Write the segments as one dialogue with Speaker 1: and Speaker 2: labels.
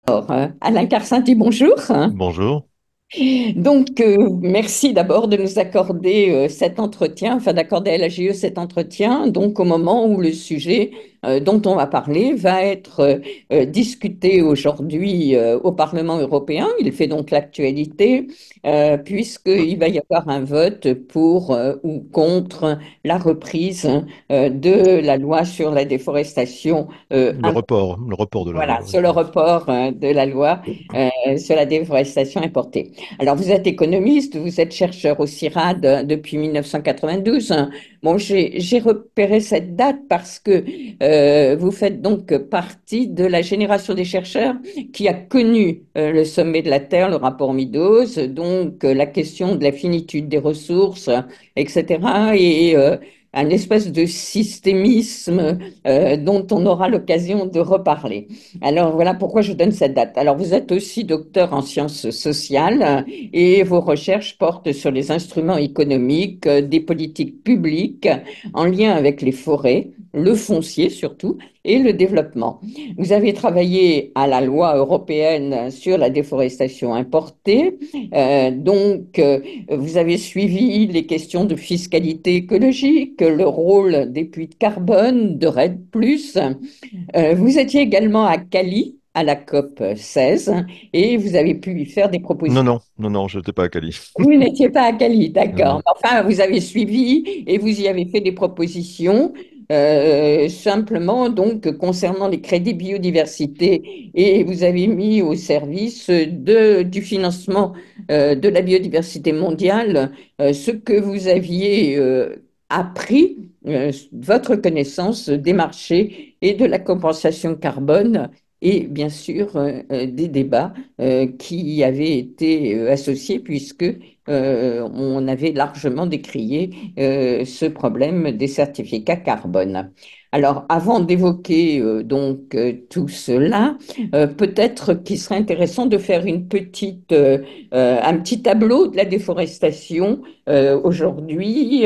Speaker 1: Alain Carcenti, bonjour.
Speaker 2: Bonjour.
Speaker 1: Merci d'abord de nous accorder cet entretien, enfin d'accorder à l'AGE cet entretien, donc au moment où le sujet dont on va parler va être discuté aujourd'hui au Parlement européen. Il fait donc l'actualité, puisqu'il va y avoir un vote pour ou contre la reprise de la loi sur la déforestation.
Speaker 2: Le report de la
Speaker 1: Voilà,
Speaker 2: loi, oui.
Speaker 1: sur le report de la loi sur la déforestation importée. Alors, vous êtes économiste, vous êtes chercheur au CIRAD depuis 1992. Bon, j'ai repéré cette date parce que vous faites donc partie de la génération des chercheurs qui a connu le sommet de la Terre, le rapport Meadows, donc la question de la finitude des ressources, etc. Et un espèce de systémisme dont on aura l'occasion de reparler. Alors voilà pourquoi je donne cette date. Alors vous êtes aussi docteur en sciences sociales et vos recherches portent sur les instruments économiques des politiques publiques en lien avec les forêts, le foncier surtout, et le développement. Vous avez travaillé à la loi européenne sur la déforestation importée, vous avez suivi les questions de fiscalité écologique, le rôle des puits de carbone, de REDD+. Vous étiez également à Cali, à la COP 16, et vous avez pu y faire des
Speaker 2: Non,
Speaker 1: propositions.
Speaker 2: non, non, non, je n'étais pas à Cali.
Speaker 1: Vous n'étiez pas à Cali,
Speaker 2: Non,
Speaker 1: d'accord.
Speaker 2: non.
Speaker 1: Enfin, vous avez suivi et vous y avez fait des propositions, simplement donc concernant les crédits biodiversité, et vous avez mis au service du financement de la biodiversité mondiale ce que vous aviez appris, votre connaissance des marchés et de la compensation carbone, et bien sûr des débats qui y avaient été associés, puisque on avait largement décrié ce problème des certificats carbone. Alors, avant d'évoquer tout cela, peut-être qu'il serait intéressant de faire un petit tableau de la déforestation aujourd'hui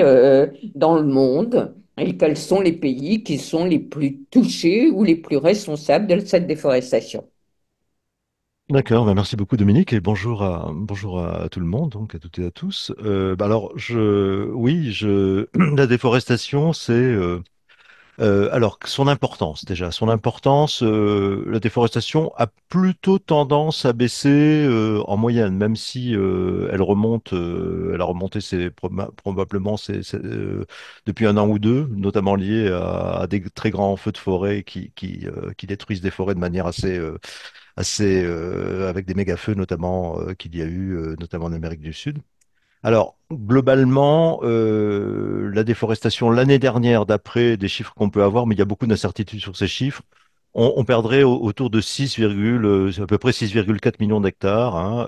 Speaker 1: dans le monde, et quels sont les pays qui sont les plus touchés ou les plus responsables de cette déforestation.
Speaker 2: D'accord, bah merci beaucoup Dominique et bonjour à tout le monde, donc à toutes et à tous. Oui, la déforestation, alors, son importance déjà, la déforestation a plutôt tendance à baisser en moyenne, même si elle a remonté probablement depuis un an ou deux, notamment lié à des très grands feux de forêt qui détruisent des forêts de manière avec des méga-feux notamment qu'il y a eu notamment en Amérique du Sud. Alors, globalement, la déforestation l'année dernière, d'après des chiffres qu'on peut avoir, mais il y a beaucoup d'incertitudes sur ces chiffres, on perdrait autour de c'est à peu près 6,4 millions d'hectares, hein,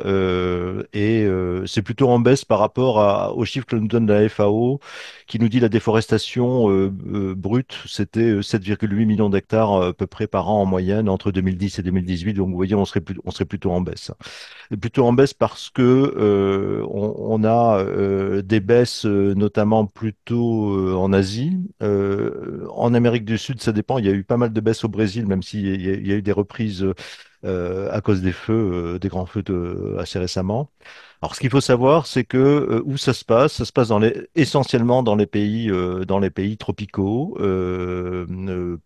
Speaker 2: c'est plutôt en baisse par rapport aux chiffres que nous donne la FAO, qui nous dit la déforestation brute, c'était 7,8 millions d'hectares à peu près par an en moyenne entre 2010 et 2018. Donc, vous voyez, on serait plutôt en baisse. Plutôt en baisse parce que on a des baisses notamment plutôt en Asie. En Amérique du Sud, ça dépend. Il y a eu pas mal de baisses au Brésil, même il y a eu des reprises à cause des feux, des grands feux assez récemment. Alors, ce qu'il faut savoir, c'est que où ça se passe essentiellement dans les pays tropicaux,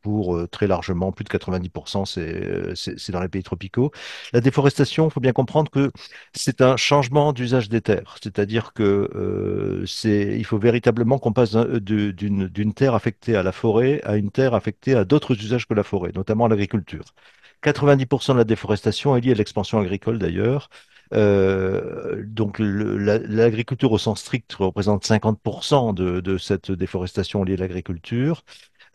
Speaker 2: pour très largement, plus de 90%, c'est dans les pays tropicaux. La déforestation, il faut bien comprendre que c'est un changement d'usage des terres, c'est-à-dire que il faut véritablement qu'on passe d'une terre affectée à la forêt à une terre affectée à d'autres usages que la forêt, notamment à l'agriculture. 90% de la déforestation est liée à l'expansion agricole d'ailleurs. Donc l'agriculture au sens strict représente 50% de cette déforestation liée à l'agriculture.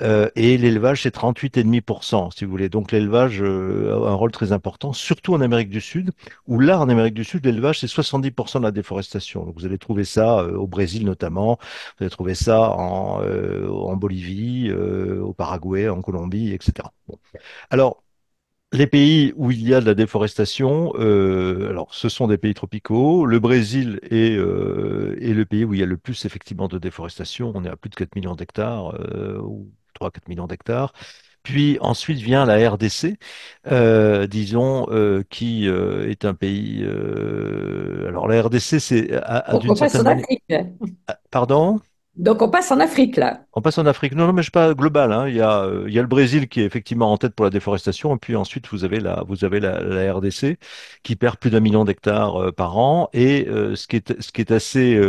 Speaker 2: Et l'élevage, c'est 38,5%, si vous voulez. Donc l'élevage a un rôle très important, surtout en Amérique du Sud, où là, en Amérique du Sud, l'élevage, c'est 70% de la déforestation. Donc vous allez trouver ça au Brésil notamment, vous allez trouver ça en Bolivie, au Paraguay, en Colombie, etc. Bon. Alors, les pays où il y a de la déforestation, alors ce sont des pays tropicaux. Le Brésil est le pays où il y a le plus effectivement de déforestation. On est à plus de 4 millions d'hectares, ou 3-4 millions d'hectares. Puis ensuite vient la RDC, disons, qui est un pays. Alors la RDC, c'est
Speaker 1: Donc
Speaker 2: d'une
Speaker 1: on passe
Speaker 2: certaine
Speaker 1: en
Speaker 2: manière.
Speaker 1: Afrique.
Speaker 2: Pardon?
Speaker 1: Donc on passe en Afrique là.
Speaker 2: On passe en Afrique. Non, non, mais je suis pas global, hein. Il y a le Brésil qui est effectivement en tête pour la déforestation, et puis ensuite vous avez la RDC qui perd plus d'1 million d'hectares par an. Et ce qui est assez,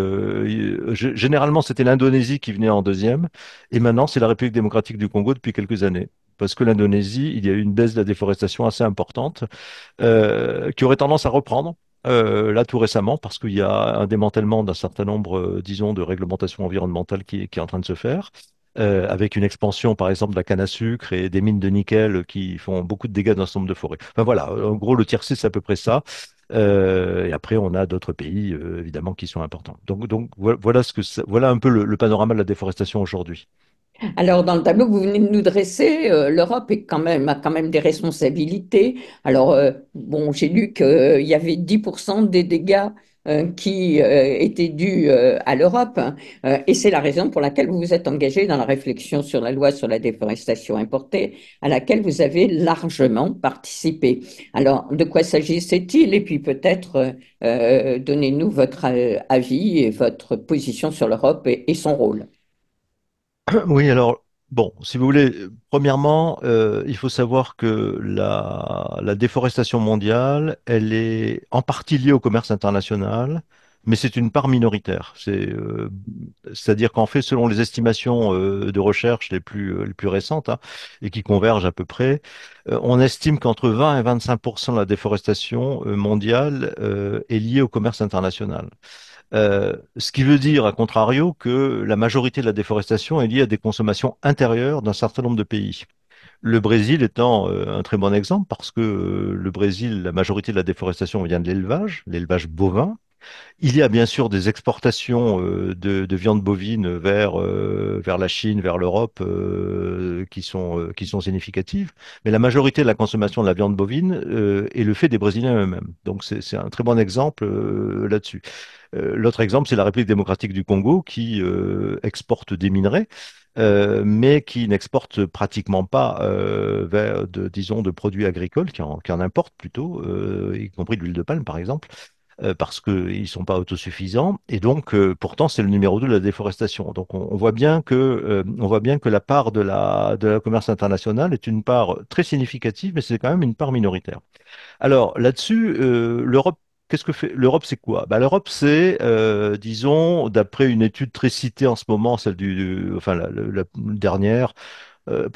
Speaker 2: généralement c'était l'Indonésie qui venait en deuxième, et maintenant c'est la République démocratique du Congo depuis quelques années. Parce que l'Indonésie, il y a eu une baisse de la déforestation assez importante qui aurait tendance à reprendre. Là, tout récemment, parce qu'il y a un démantèlement d'un certain nombre, disons, de réglementations environnementales qui est en train de se faire, avec une expansion, par exemple, de la canne à sucre et des mines de nickel qui font beaucoup de dégâts dans ce nombre de forêts. Enfin voilà, en gros, le tiers c'est à peu près ça. Et après, on a d'autres pays, évidemment, qui sont importants. Donc voilà voilà un peu le panorama de la déforestation aujourd'hui.
Speaker 1: Alors, dans le tableau que vous venez de nous dresser, l'Europe a quand même des responsabilités. Alors, bon, j'ai lu qu'il y avait 10% des dégâts qui étaient dus à l'Europe, hein. Et c'est la raison pour laquelle vous vous êtes engagé dans la réflexion sur la loi sur la déforestation importée, à laquelle vous avez largement participé. Alors, de quoi s'agissait-il? Et puis peut-être donnez-nous votre avis et votre position sur l'Europe et son rôle.
Speaker 2: Oui, alors, bon, si vous voulez, premièrement, il faut savoir que la déforestation mondiale, elle est en partie liée au commerce international, mais c'est une part minoritaire. C'est-à-dire qu'en fait, selon les estimations de recherche les plus récentes, hein, et qui convergent à peu près, on estime qu'entre 20 et 25% de la déforestation mondiale est liée au commerce international. Ce qui veut dire, à contrario, que la majorité de la déforestation est liée à des consommations intérieures d'un certain nombre de pays. Le Brésil étant un très bon exemple parce que le Brésil, la majorité de la déforestation vient de l'élevage bovin. Il y a bien sûr des exportations de viande bovine vers la Chine, vers l'Europe, qui sont significatives. Mais la majorité de la consommation de la viande bovine est le fait des Brésiliens eux-mêmes. Donc c'est un très bon exemple là-dessus. L'autre exemple, c'est la République démocratique du Congo qui exporte des minerais, mais qui n'exporte pratiquement pas disons, de produits agricoles, qui en importe plutôt, y compris de l'huile de palme, par exemple, parce qu'ils ne sont pas autosuffisants. Et donc, pourtant, c'est le numéro 2 de la déforestation. Donc, on voit bien que la part de la commerce international est une part très significative, mais c'est quand même une part minoritaire. Alors là-dessus, l'Europe, qu'est-ce que fait l'Europe, c'est quoi? Bah, l'Europe, c'est, disons, d'après une étude très citée en ce moment, enfin la dernière,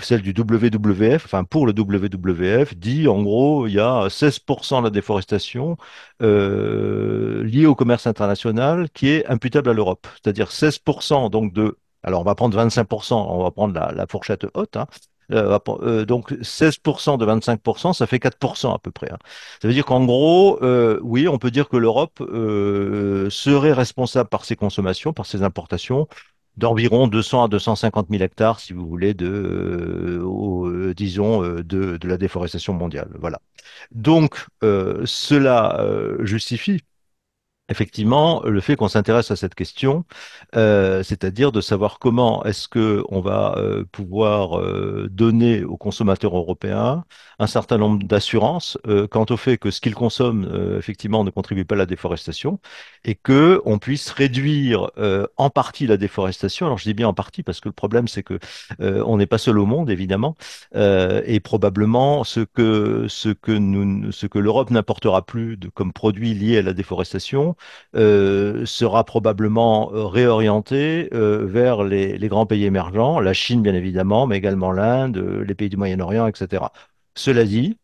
Speaker 2: celle du WWF, enfin pour le WWF, dit en gros, il y a 16% de la déforestation liée au commerce international qui est imputable à l'Europe. C'est-à-dire 16% donc alors on va prendre 25%, on va prendre la fourchette haute, hein. Donc 16% de 25%, ça fait 4% à peu près, hein. Ça veut dire qu'en gros, oui, on peut dire que l'Europe serait responsable par ses consommations, par ses importations, d'environ 200 à 250 000 hectares, si vous voulez, disons, de la déforestation mondiale. Voilà. Donc, cela justifie effectivement le fait qu'on s'intéresse à cette question, c'est-à-dire de savoir comment est-ce que on va pouvoir donner aux consommateurs européens un certain nombre d'assurances quant au fait que ce qu'ils consomment effectivement ne contribue pas à la déforestation et que on puisse réduire en partie la déforestation. Alors je dis bien en partie parce que le problème c'est que on n'est pas seul au monde évidemment, et probablement ce que l'Europe n'apportera plus comme produits liés à la déforestation sera probablement réorienté vers les grands pays émergents, la Chine bien évidemment, mais également l'Inde, les pays du Moyen-Orient, etc. Cela dit,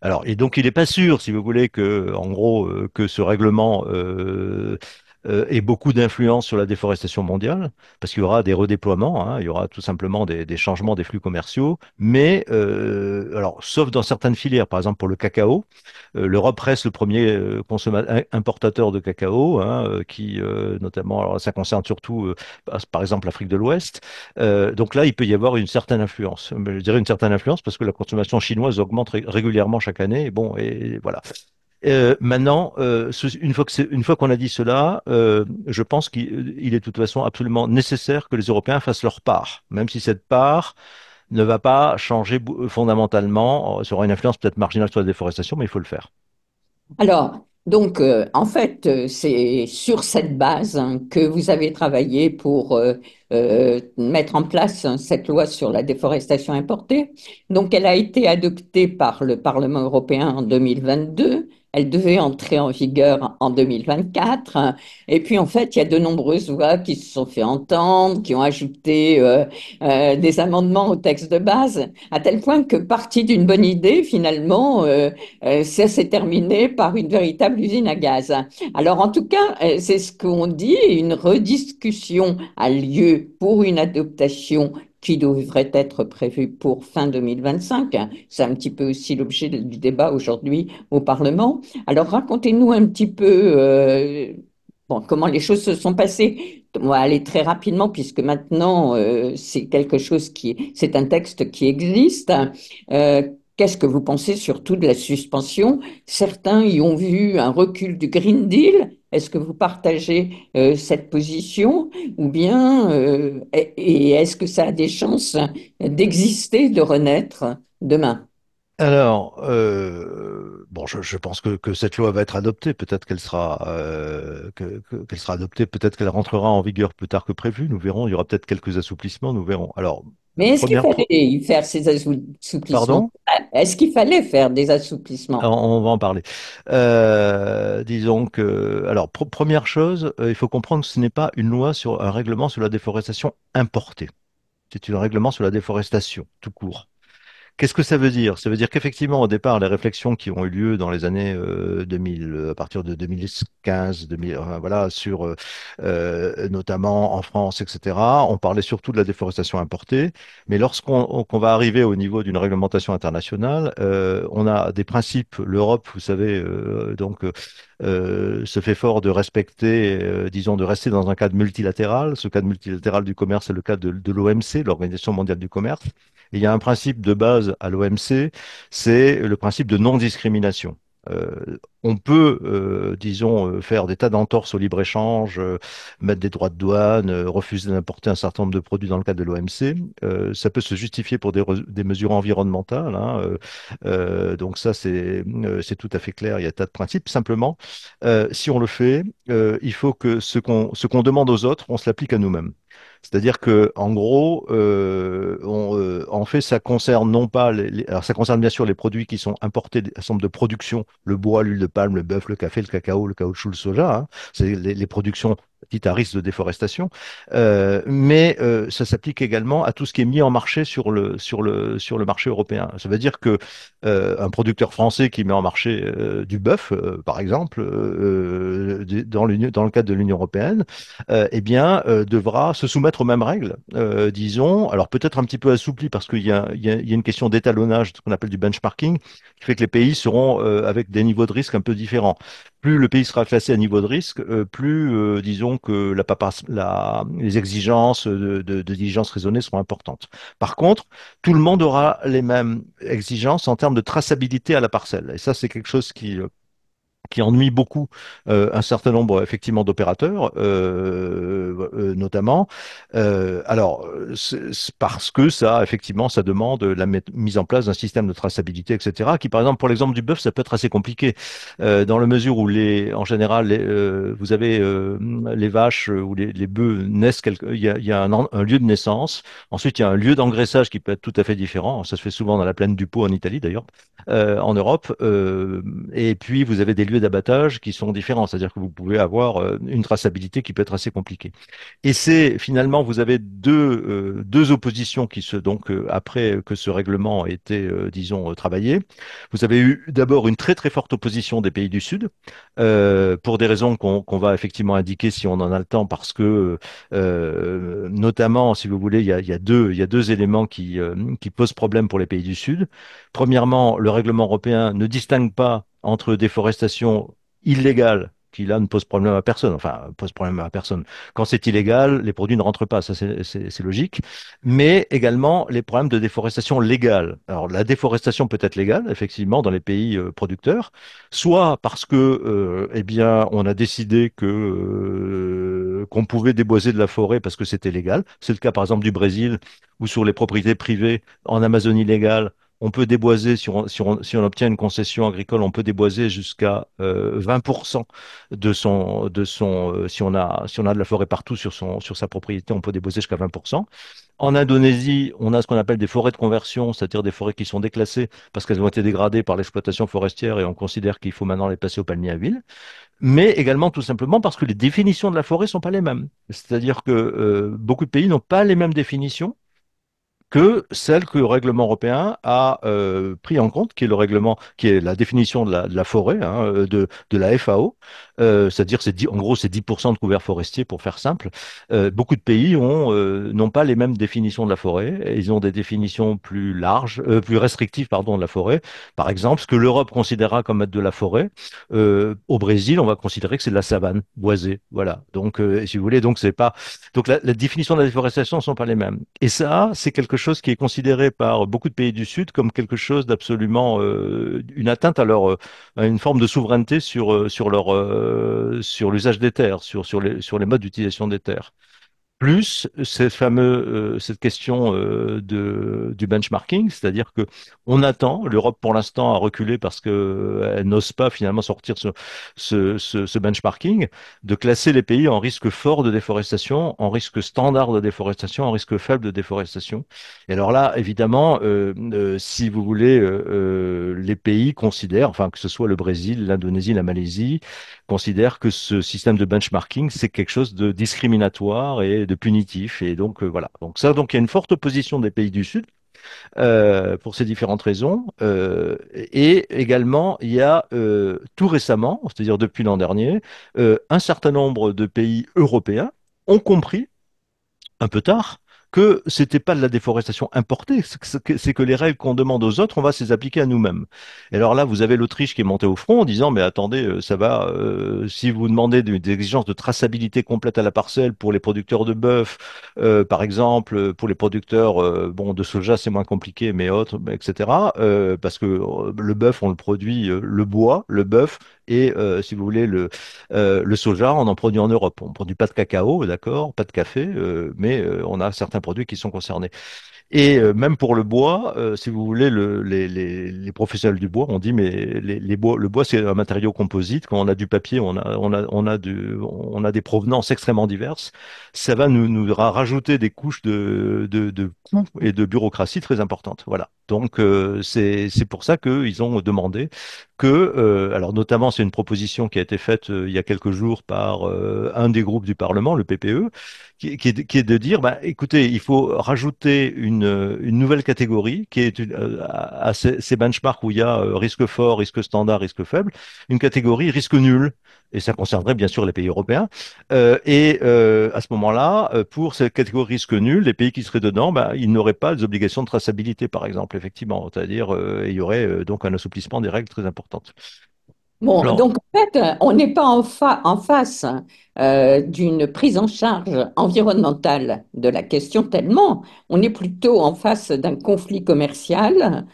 Speaker 2: alors, et donc il n'est pas sûr, si vous voulez, que, en gros, que ce règlement ait beaucoup d'influence sur la déforestation mondiale, parce qu'il y aura des redéploiements, hein, il y aura tout simplement des changements des flux commerciaux, mais alors, sauf dans certaines filières, par exemple pour le cacao. L'Europe reste le premier importateur de cacao, hein, qui notamment, alors ça concerne surtout, par exemple, l'Afrique de l'Ouest. Donc là, il peut y avoir une certaine influence. Mais je dirais une certaine influence parce que la consommation chinoise augmente régulièrement chaque année. Et bon, et voilà. Maintenant, une fois qu'on a dit cela, je pense qu'il est de toute façon absolument nécessaire que les Européens fassent leur part, même si cette part ne va pas changer fondamentalement. Ça aura une influence peut-être marginale sur la déforestation, mais il faut le faire.
Speaker 1: Alors, donc, en fait, c'est sur cette base hein, que vous avez travaillé pour mettre en place hein, cette loi sur la déforestation importée. Donc, elle a été adoptée par le Parlement européen en 2022. Elle devait entrer en vigueur en 2024. Et puis, en fait, il y a de nombreuses voix qui se sont fait entendre, qui ont ajouté des amendements au texte de base, à tel point que, partie d'une bonne idée, finalement, ça s'est terminé par une véritable usine à gaz. Alors en tout cas, c'est ce qu'on dit, une rediscussion a lieu pour une adaptation qui devrait être prévue pour fin 2025. C'est un petit peu aussi l'objet du débat aujourd'hui au Parlement. Alors racontez-nous un petit peu bon, comment les choses se sont passées. On va aller très rapidement puisque maintenant c'est quelque chose c'est un texte qui existe. Euh, Qu'est-ce que vous pensez surtout de la suspension? Certains y ont vu un recul du Green Deal. Est-ce que vous partagez cette position ou bien et est-ce que ça a des chances d'exister, de renaître demain?
Speaker 2: Alors, bon, je pense que cette loi va être adoptée. Peut-être qu'elle sera, qu'elle sera adoptée. Peut-être qu'elle rentrera en vigueur plus tard que prévu. Nous verrons. Il y aura peut-être quelques assouplissements. Nous verrons. Alors,
Speaker 1: Mais est-ce qu'il
Speaker 2: première,
Speaker 1: fallait y faire ces assouplissements?
Speaker 2: pardon?
Speaker 1: Est-ce qu'il fallait faire des assouplissements?
Speaker 2: On va en parler. Disons que, alors, première chose, il faut comprendre que ce n'est pas une loi sur un règlement sur la déforestation importée. C'est un règlement sur la déforestation, tout court. Qu'est-ce que ça veut dire? Ça veut dire qu'effectivement, au départ, les réflexions qui ont eu lieu dans les années 2000, à partir de 2015, 2000, voilà, sur notamment en France, etc., on parlait surtout de la déforestation importée. Mais qu'on va arriver au niveau d'une réglementation internationale, on a des principes. L'Europe, vous savez, se fait fort de respecter, disons, de rester dans un cadre multilatéral. Ce cadre multilatéral du commerce, c'est le cadre de l'OMC, l'Organisation mondiale du commerce. Et il y a un principe de base à l'OMC, c'est le principe de non-discrimination. On peut, disons, faire des tas d'entorses au libre-échange, mettre des droits de douane, refuser d'importer un certain nombre de produits dans le cadre de l'OMC. Ça peut se justifier pour des mesures environnementales, hein, donc ça, c'est tout à fait clair. Il y a un tas de principes. Simplement, si on le fait, il faut que ce qu'on demande aux autres, on se l'applique à nous-mêmes. C'est-à-dire que, en gros, en fait, ça concerne non pas alors ça concerne bien sûr les produits qui sont importés, un certain nombre de productions, le bois, l'huile de palme, le bœuf, le café, le cacao, le caoutchouc, le soja, hein. C'est les productions dites à risque de déforestation. Mais ça s'applique également à tout ce qui est mis en marché sur le marché européen. Ça veut dire que un producteur français qui met en marché du bœuf, par exemple, dans le cadre de l'Union européenne, eh bien, devra se soumettre aux mêmes règles, disons, alors peut-être un petit peu assoupli parce qu'il y a une question d'étalonnage, ce qu'on appelle du benchmarking, qui fait que les pays seront avec des niveaux de risque un peu différents. Plus le pays sera classé à niveau de risque, plus, disons, que les exigences de diligence raisonnée seront importantes. Par contre, tout le monde aura les mêmes exigences en termes de traçabilité à la parcelle. Et ça, c'est quelque chose qui ennuie beaucoup un certain nombre effectivement d'opérateurs, notamment. C'est parce que ça, effectivement, ça demande la mise en place d'un système de traçabilité, etc. Qui, par exemple, pour l'exemple du bœuf, ça peut être assez compliqué dans la mesure où en général, vous avez les vaches ou les bœufs naissent il y a un lieu de naissance. Ensuite, il y a un lieu d'engraissage qui peut être tout à fait différent. Ça se fait souvent dans la plaine du Pô en Italie, d'ailleurs, en Europe. Et puis, vous avez des lieux d'abattage qui sont différents, c'est-à-dire que vous pouvez avoir une traçabilité qui peut être assez compliquée. Et c'est finalement, vous avez deux oppositions donc, après que ce règlement a été, disons, travaillé. Vous avez eu d'abord une très très forte opposition des pays du Sud, pour des raisons qu'on va effectivement indiquer si on en a le temps, parce que notamment, si vous voulez, il y a deux éléments qui posent problème pour les pays du Sud. Premièrement, le règlement européen ne distingue pas entre déforestation illégale, qui là ne pose problème à personne, enfin pose problème à personne. Quand c'est illégal, les produits ne rentrent pas, ça c'est logique, mais également les problèmes de déforestation légale. Alors la déforestation peut être légale, effectivement, dans les pays producteurs, soit parce que, eh bien, on a décidé qu'on pouvait déboiser de la forêt parce que c'était légal. C'est le cas par exemple du Brésil, où sur les propriétés privées en Amazonie légale, on peut déboiser, si on obtient une concession agricole, on peut déboiser jusqu'à 20% si on a de la forêt partout sur sa propriété, on peut déboiser jusqu'à 20%. En Indonésie, on a ce qu'on appelle des forêts de conversion, c'est-à-dire des forêts qui sont déclassées parce qu'elles ont été dégradées par l'exploitation forestière et on considère qu'il faut maintenant les passer au palmier à huile. Mais également tout simplement parce que les définitions de la forêt sont pas les mêmes. C'est-à-dire que beaucoup de pays n'ont pas les mêmes définitions que celle que le règlement européen a pris en compte, qui est le règlement, qui est la définition de la forêt, hein, de la FAO. C'est-à-dire, en gros, c'est 10% de couverts forestiers, pour faire simple. Beaucoup de pays n'ont pas les mêmes définitions de la forêt. Ils ont des définitions plus larges, plus restrictives, pardon, de la forêt. Par exemple, ce que l'Europe considérera comme être de la forêt, au Brésil, on va considérer que c'est de la savane boisée. Voilà. Donc, si vous voulez, donc c'est pas donc la définition de la déforestation ne sont pas les mêmes. Et ça, c'est quelque chose qui est considéré par beaucoup de pays du Sud comme quelque chose d'absolument une atteinte à une forme de souveraineté sur l'usage des terres, sur les modes d'utilisation des terres. Plus cette question du benchmarking, c'est-à-dire que on attend, l'Europe pour l'instant a reculé parce que elle n'ose pas finalement sortir ce benchmarking, de classer les pays en risque fort de déforestation, en risque standard de déforestation, en risque faible de déforestation. Et alors là, évidemment, si vous voulez, les pays considèrent, enfin que ce soit le Brésil, l'Indonésie, la Malaisie, considèrent que ce système de benchmarking, c'est quelque chose de discriminatoire et de punitif. Et donc, voilà. Donc il y a une forte opposition des pays du Sud pour ces différentes raisons. Et également, il y a tout récemment, c'est-à-dire depuis l'an dernier, un certain nombre de pays européens ont compris un peu tard, que c'était pas de la déforestation importée, c'est que les règles qu'on demande aux autres, on va se les appliquer à nous-mêmes. Et alors là, vous avez l'Autriche qui est montée au front en disant, mais attendez, ça va, si vous demandez des exigences de traçabilité complète à la parcelle pour les producteurs de bœuf, par exemple, pour les producteurs, bon, de soja, c'est moins compliqué, mais autres, etc., parce que le bœuf, on le produit, le bois, le bœuf, et si vous voulez, le soja, on en produit en Europe. On ne produit pas de cacao, d'accord, pas de café, mais on a certains produits qui sont concernés. Et même pour le bois, si vous voulez, les professionnels du bois ont dit, mais le bois, c'est un matériau composite. Quand on a du papier, on a des provenances extrêmement diverses. Ça va nous rajouter des couches de coûts et de bureaucratie très importantes. Voilà. Donc, c'est pour ça qu'ils ont demandé que, alors notamment, c'est une proposition qui a été faite il y a quelques jours par un des groupes du Parlement, le PPE, qui est de dire, bah, écoutez, il faut rajouter une nouvelle catégorie qui est à ces benchmarks où il y a risque fort, risque standard, risque faible, une catégorie risque nul. Et ça concernerait bien sûr les pays européens. Et à ce moment-là, pour cette catégorie risque nul, les pays qui seraient dedans, bah, ils n'auraient pas les obligations de traçabilité, par exemple, effectivement. C'est-à-dire, il y aurait donc un assouplissement des règles très importantes.
Speaker 1: Bon,
Speaker 2: Alors,
Speaker 1: donc en fait, on n'est pas en face d'une prise en charge environnementale de la question tellement, on est plutôt en face d'un conflit commercial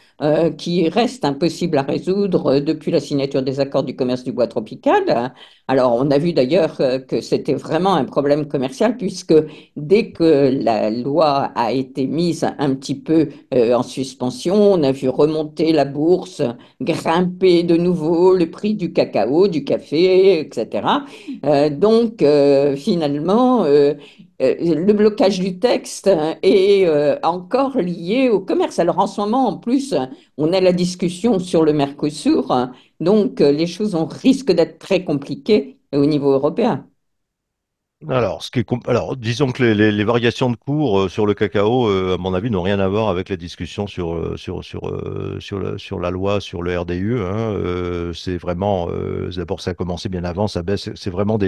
Speaker 1: qui reste impossible à résoudre depuis la signature des accords du commerce du bois tropical. Alors, on a vu d'ailleurs que c'était vraiment un problème commercial puisque dès que la loi a été mise un petit peu en suspension, on a vu remonter la bourse, grimper de nouveau le prix du cacao, du café, etc. Finalement, le blocage du texte est encore lié au commerce. Alors en ce moment, en plus, on a la discussion sur le Mercosur, les choses risquent d'être très compliquées au niveau européen.
Speaker 2: alors, disons que les variations de cours sur le cacao, à mon avis, n'ont rien à voir avec les discussions sur la loi, sur le RDU, hein. C'est vraiment, d'abord, ça a commencé bien avant, ça baisse. C'est vraiment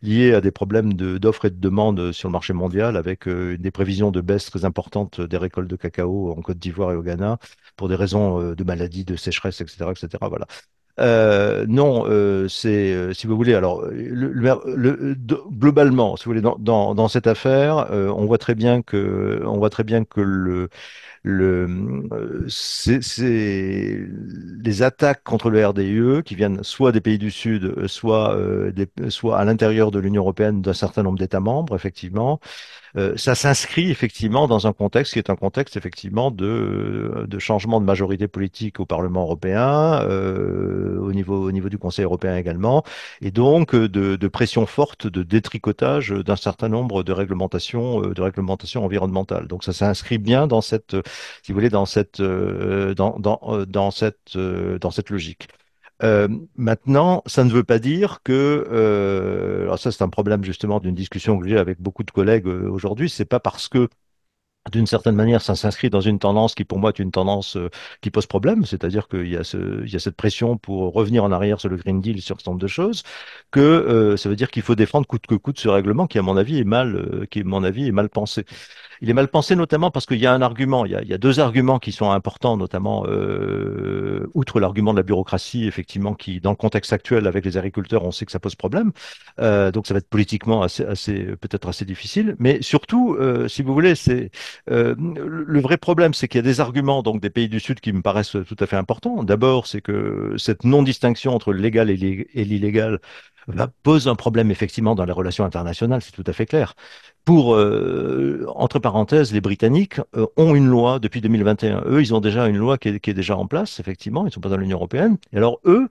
Speaker 2: lié à des problèmes d'offres et de demande sur le marché mondial, avec des prévisions de baisse très importantes des récoltes de cacao en Côte d'Ivoire et au Ghana, pour des raisons de maladies, de sécheresse, etc., etc. Voilà. Non, c'est si vous voulez. Alors, globalement, si vous voulez, dans cette affaire, on voit très bien que c'est les attaques contre le RDIE qui viennent soit des pays du Sud, soit à l'intérieur de l'Union européenne d'un certain nombre d'États membres, effectivement. Ça s'inscrit effectivement dans un contexte qui est un contexte effectivement de changement de majorité politique au Parlement européen, au niveau du Conseil européen également, et donc de pression forte de détricotage d'un certain nombre de réglementations environnementales. Donc ça s'inscrit bien dans cette, si vous voulez, dans cette logique. Euh, Maintenant, ça ne veut pas dire que, alors ça c'est un problème justement d'une discussion que j'ai avec beaucoup de collègues aujourd'hui, c'est pas parce que d'une certaine manière, ça s'inscrit dans une tendance qui, pour moi, est une tendance qui pose problème, c'est-à-dire il y a cette pression pour revenir en arrière sur le Green Deal, sur ce nombre de choses, que ça veut dire qu'il faut défendre coûte que coûte ce règlement qui, à mon avis, qui, à mon avis, est mal pensé. Il est mal pensé notamment parce qu'il y a un argument, il y a deux arguments qui sont importants, notamment outre l'argument de la bureaucratie, effectivement, qui dans le contexte actuel avec les agriculteurs, on sait que ça pose problème. Donc ça va être politiquement peut-être assez difficile. Mais surtout, si vous voulez, le vrai problème, c'est qu'il y a des arguments donc des pays du Sud qui me paraissent tout à fait importants. D'abord, c'est que cette non-distinction entre le légal et l'illégal pose un problème effectivement dans les relations internationales, c'est tout à fait clair. Entre parenthèses, les Britanniques ont une loi depuis 2021. Eux, ils ont déjà une loi qui est déjà en place, effectivement, ils ne sont pas dans l'Union européenne. Et alors, eux,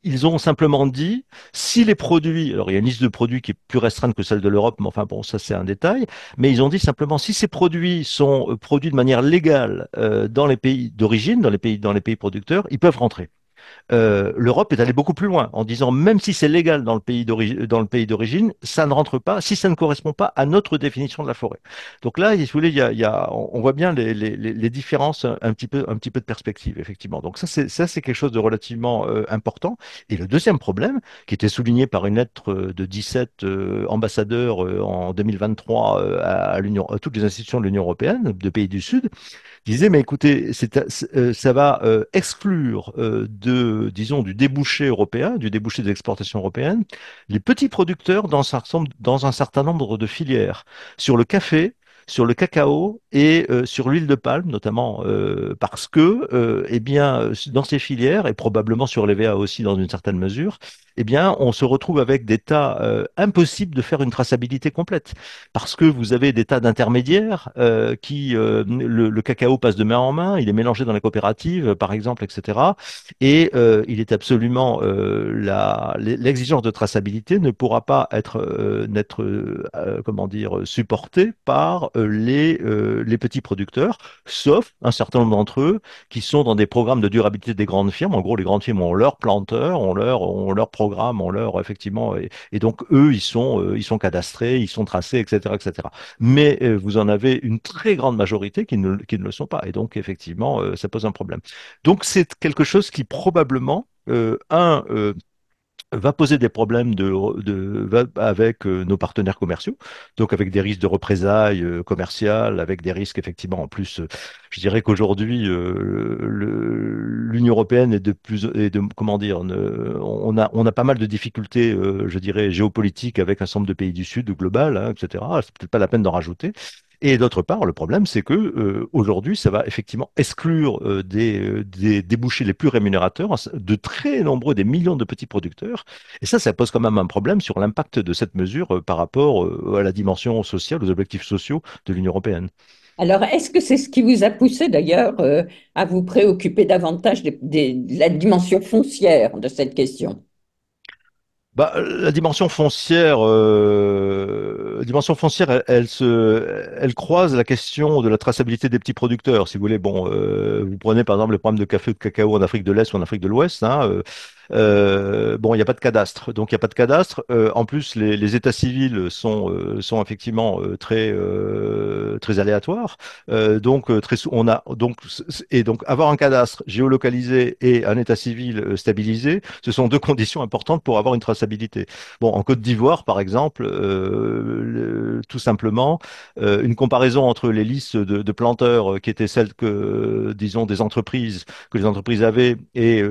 Speaker 2: ils ont simplement dit, si les produits, alors il y a une liste de produits qui est plus restreinte que celle de l'Europe, mais enfin bon, ça c'est un détail, mais ils ont dit simplement, si ces produits sont produits de manière légale dans les pays d'origine, dans les pays producteurs, ils peuvent rentrer. L'Europe est allée beaucoup plus loin en disant même si c'est légal dans le pays d'origine, ça ne rentre pas si ça ne correspond pas à notre définition de la forêt. Donc là, si vous voulez, on voit bien les différences un petit peu de perspective, effectivement. Donc ça, c'est quelque chose de relativement important. Et le deuxième problème, qui était souligné par une lettre de 17 ambassadeurs en 2023 à toutes les institutions de l'Union européenne, de pays du Sud, disait, mais écoutez, ça va exclure disons, du débouché européen, du débouché des exportations européennes, les petits producteurs dans un certain nombre de filières, sur le café, sur le cacao et sur l'huile de palme, notamment parce que, eh bien, dans ces filières, et probablement sur les VA aussi dans une certaine mesure, eh bien, on se retrouve avec des tas impossibles de faire une traçabilité complète parce que vous avez des tas d'intermédiaires le cacao passe de main en main, il est mélangé dans les coopératives, par exemple, etc. Et il est absolument l'exigence de traçabilité ne pourra pas n'être comment dire supportée par les petits producteurs, sauf un certain nombre d'entre eux qui sont dans des programmes de durabilité des grandes firmes. En gros, les grandes firmes ont leurs planteurs, ont leur programme, ont leur effectivement, et donc eux, ils sont cadastrés, ils sont tracés, etc., etc. Mais vous en avez une très grande majorité qui ne le sont pas. Et donc, effectivement, ça pose un problème. Donc, c'est quelque chose qui probablement, va poser des problèmes avec nos partenaires commerciaux, donc avec des risques de représailles commerciales, avec des risques effectivement en plus. Je dirais qu'aujourd'hui, l'Union européenne comment dire, on a pas mal de difficultés, je dirais, géopolitiques avec un certain nombre de pays du Sud, global, hein, etc. C'est peut-être pas la peine d'en rajouter. Et d'autre part, le problème, c'est que aujourd'hui, ça va effectivement exclure des débouchés les plus rémunérateurs de très nombreux, des millions de petits producteurs. Et ça pose quand même un problème sur l'impact de cette mesure par rapport à la dimension sociale, aux objectifs sociaux de l'Union européenne.
Speaker 1: Alors, est-ce que c'est ce qui vous a poussé d'ailleurs à vous préoccuper davantage de la dimension foncière de cette question?
Speaker 2: Bah, la dimension foncière, elle croise la question de la traçabilité des petits producteurs. Si vous voulez, bon, vous prenez par exemple le problème de café ou de cacao en Afrique de l'Est ou en Afrique de l'Ouest, hein, Bon, il n'y a pas de cadastre, donc il n'y a pas de cadastre. En plus, les états civils sont effectivement très aléatoires. On a donc avoir un cadastre géolocalisé et un état civil stabilisé, ce sont deux conditions importantes pour avoir une traçabilité. Bon, en Côte d'Ivoire, par exemple, tout simplement, une comparaison entre les listes de planteurs qui étaient celles disons, que les entreprises avaient et